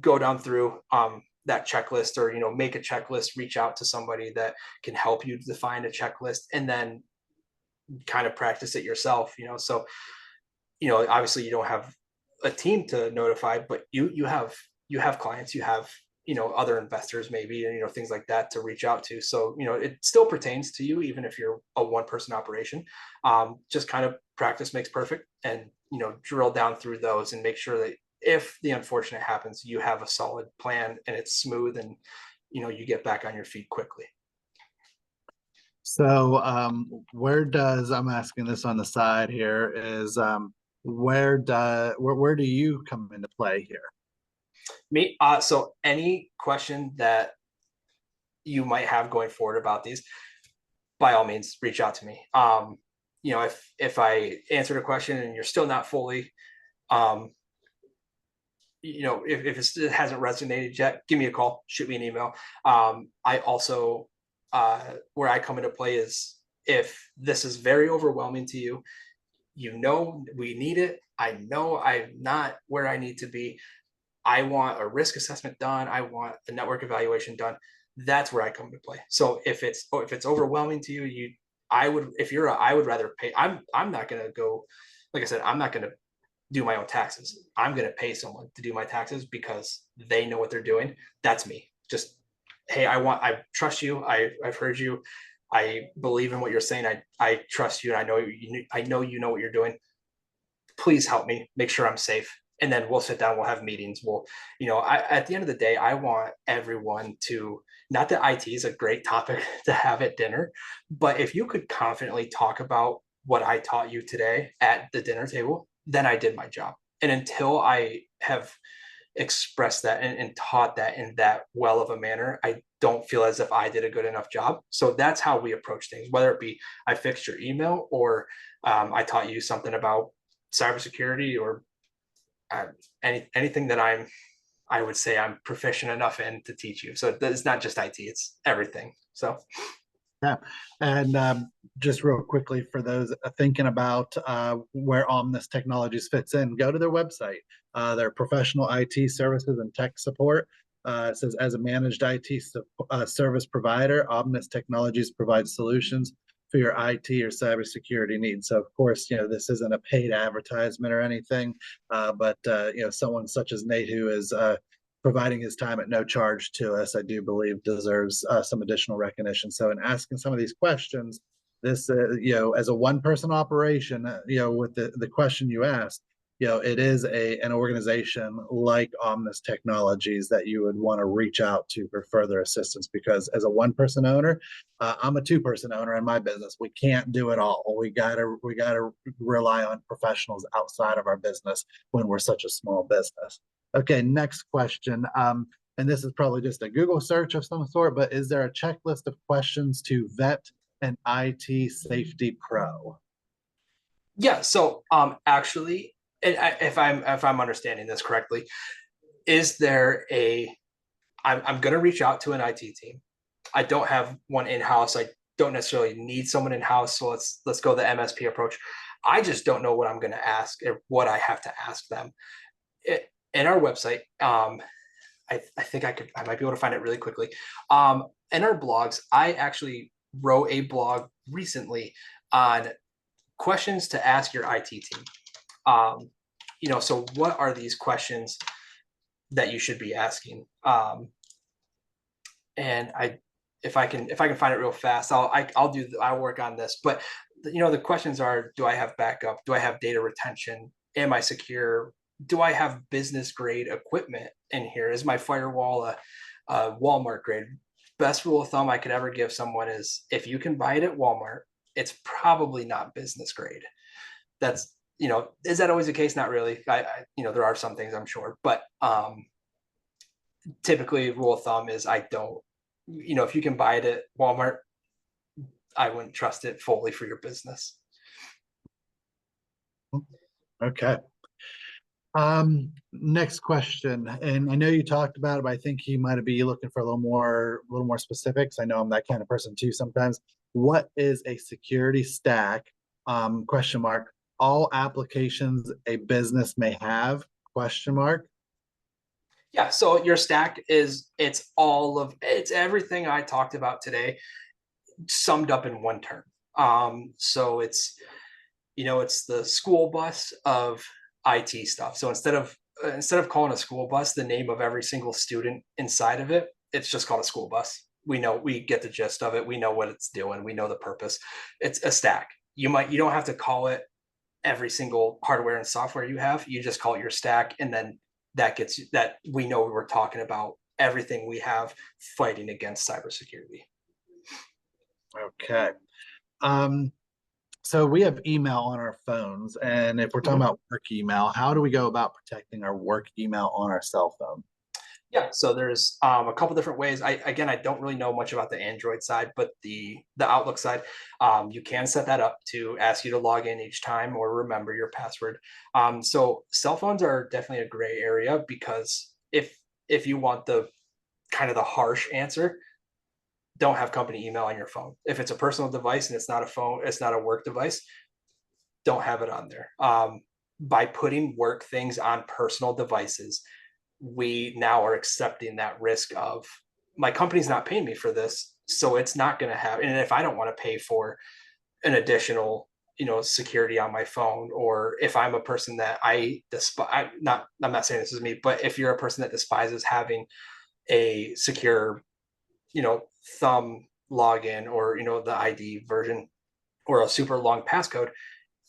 go down through that checklist, or make a checklist, reach out to somebody that can help you define a checklist, and then kind of practice it yourself. So obviously you don't have a team to notify, but you have clients, you have other investors maybe, and things like that to reach out to. So it still pertains to you, even if you're a one person operation. Just kind of practice makes perfect, and drill down through those and make sure that if the unfortunate happens, you have a solid plan and it's smooth, and you get back on your feet quickly. So I'm asking this on the side here, is where do you come into play here? Me, so any question that you might have going forward about these, by all means, reach out to me. If I answered a question and you're still not fully, if it hasn't resonated yet, give me a call, shoot me an email. I also, where I come into play is if this is very overwhelming to you, we need it. I know I'm not where I need to be. I want a risk assessment done. I want a network evaluation done. That's where I come into play. So if it's overwhelming to you, I would rather pay. I'm not going to go, like I said, I'm not going to do my own taxes. I'm going to pay someone to do my taxes because they know what they're doing. That's me. Just, hey, I trust you. I've heard you. I believe in what you're saying. I trust you. And I know you know what you're doing. Please help me make sure I'm safe. and then we'll sit down, we'll have meetings. At the end of the day, I want everyone to, not that IT is a great topic to have at dinner, but if you could confidently talk about what I taught you today at the dinner table, then I did my job. And until I have expressed that and taught that in that well of a manner, I don't feel as if I did a good enough job. So that's how we approach things, whether it be I fixed your email or I taught you something about cybersecurity or anything that I would say I'm proficient enough in to teach you. So it's not just IT, it's everything. So Yeah. And just real quickly, for those thinking about where Omnis Technologies fits in, go to their website. Their professional IT services and tech support. It says, as a managed IT service provider, Omnis Technologies provides solutions for your IT or cybersecurity needs. So, of course, this isn't a paid advertisement or anything, but someone such as Nate, who is providing his time at no charge to us, I do believe deserves some additional recognition. So in asking some of these questions, this, as a one-person operation, with the question you asked, it is an organization like Omnis Technologies that you would want to reach out to for further assistance, because as a one-person owner, I'm a two-person owner in my business. We can't do it all. We gotta rely on professionals outside of our business when we're such a small business. Okay, next question. And this is probably just a Google search of some sort, but is there a checklist of questions to vet an IT safety pro? yeah, so actually, if I'm understanding this correctly, is there I'm going to reach out to an IT team. I don't have one in house. I don't necessarily need someone in house. So let's go the MSP approach. I just don't know what I'm going to ask or what I have to ask them. In our website, I think I might be able to find it really quickly. In our blogs, I actually wrote a blog recently on questions to ask your IT team. So what are these questions that you should be asking? And if I can find it real fast, I'll work on this. But the questions are: do I have backup? Do I have data retention? Am I secure? Do I have business grade equipment in here? Is my firewall a Walmart grade? Best rule of thumb I could ever give someone is, if you can buy it at Walmart, it's probably not business grade. That's, is that always the case? Not really. There are some things, I'm sure, but typically rule of thumb is I don't, if you can buy it at Walmart, I wouldn't trust it fully for your business. Okay. Next question, and I know you talked about it, but I think you might be looking for a little more specifics. I know I'm that kind of person too sometimes. What is a security stack? Question mark. All applications a business may have? Question mark. Yeah, so your stack it's everything I talked about today summed up in one term. So it's the school bus of IT stuff. So instead of calling a school bus the name of every single student inside of it, it's just called a school bus. We get the gist of it. We know what it's doing. We know the purpose. It's a stack. You don't have to call it every single hardware and software you have. You just call it your stack, and then that we know we're talking about everything we have fighting against cybersecurity. Okay. So we have email on our phones, and if we're talking about work email, how do we go about protecting our work email on our cell phone? Yeah, so there's a couple different ways. I don't really know much about the Android side, but the Outlook side, you can set that up to ask you to log in each time or remember your password. So cell phones are definitely a gray area, because if you want the kind of the harsh answer, don't have company email on your phone. If it's a personal device and it's not a phone, it's not a work device, don't have it on there. By putting work things on personal devices, we now are accepting that risk of, my company's not paying me for this, so it's not going to have. And if I don't want to pay for an additional security on my phone, or if I'm a person that I despise, I'm not saying this is me, but if you're a person that despises having a secure thumb login, or the ID version, or a super long passcode,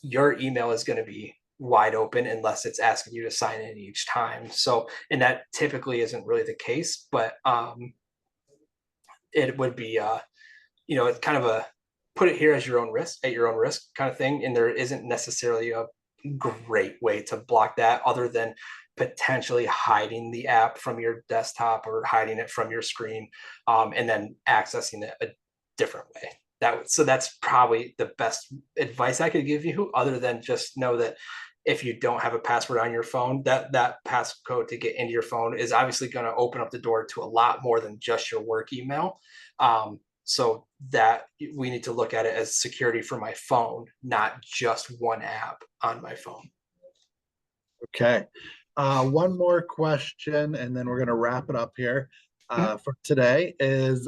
your email is going to be wide open unless it's asking you to sign in each time. So, and that typically isn't really the case, but it would be, it's kind of a put it here as your own risk, at your own risk kind of thing. And there isn't necessarily a great way to block that other than potentially hiding the app from your desktop or hiding it from your screen, and then accessing it a different way. So that's probably the best advice I could give you, other than just know that if you don't have a password on your phone, that passcode to get into your phone is obviously going to open up the door to a lot more than just your work email. So that we need to look at it as security for my phone, not just one app on my phone. Okay. One more question, and then we're going to wrap it up here for today is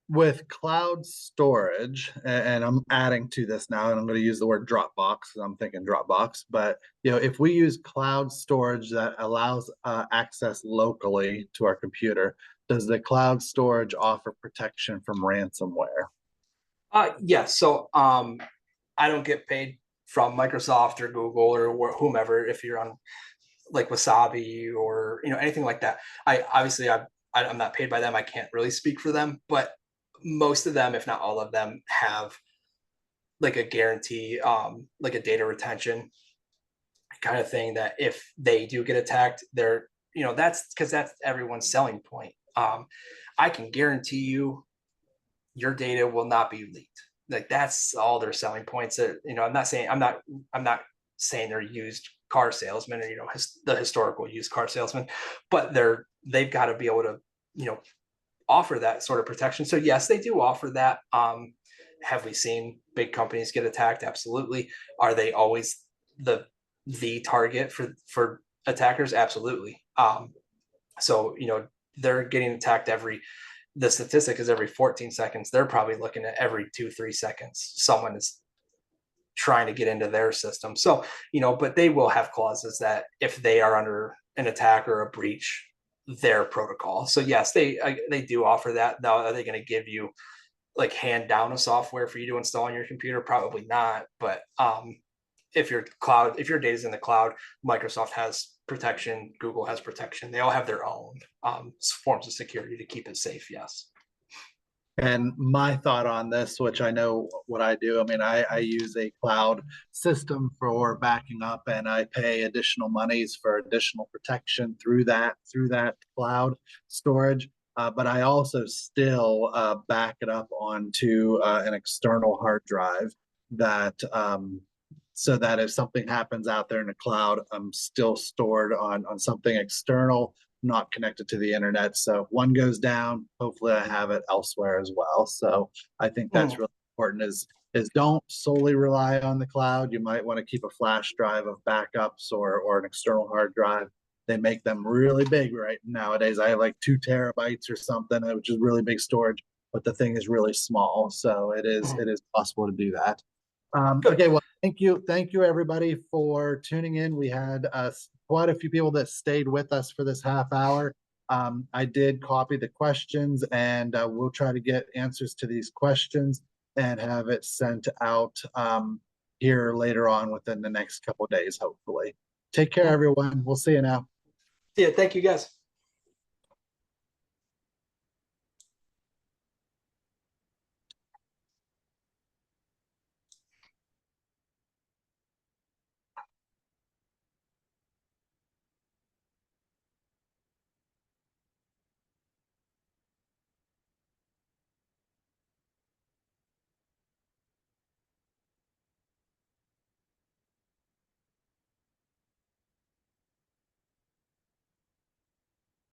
with cloud storage, and I'm adding to this now, and I'm going to use the word Dropbox because I'm thinking Dropbox, but if we use cloud storage that allows access locally to our computer, does the cloud storage offer protection from ransomware? Yes. So I don't get paid from Microsoft or Google or whomever if you're on like Wasabi or anything like that. I'm not paid by them. I can't really speak for them, but most of them, if not all of them, have like a guarantee, like a data retention kind of thing, that if they do get attacked, that's because that's everyone's selling point. I can guarantee you your data will not be leaked. Like that's all their selling points. That I'm not saying they're used car salesmen or the historical used car salesman, but they've got to be able to offer that sort of protection. So yes, they do offer that. Have we seen big companies get attacked? Absolutely. Are they always the target for attackers? Absolutely. So they're getting attacked the statistic is every 14 seconds. They're probably looking at every 2-3 seconds someone is trying to get into their system. So but they will have clauses that if they are under an attack or a breach, their protocol. So yes, they do offer that. Now, are they going to give you like hand down a software for you to install on your computer? Probably not. But if your data's in the cloud, Microsoft has protection, Google has protection. They all have their own forms of security to keep it safe. Yes. And my thought on this, which I know what I do, I mean, I use a cloud system for backing up, and I pay additional monies for additional protection through that cloud storage. But I also still back it up onto an external hard drive that so that if something happens out there in the cloud, I'm still stored on something external, not connected to the internet. So if one goes down, hopefully I have it elsewhere as well. So I think that's really important is don't solely rely on the cloud. You might want to keep a flash drive of backups or an external hard drive. They make them really big right nowadays. I have like 2 terabytes or something, which is really big storage, but the thing is really small. So it is possible to do that. Okay, well, thank you everybody for tuning in. We had quite a few people that stayed with us for this half hour. I did copy the questions, and we'll try to get answers to these questions and have it sent out here later on within the next couple of days, hopefully. Take care, everyone. We'll see you now. Yeah, thank you guys.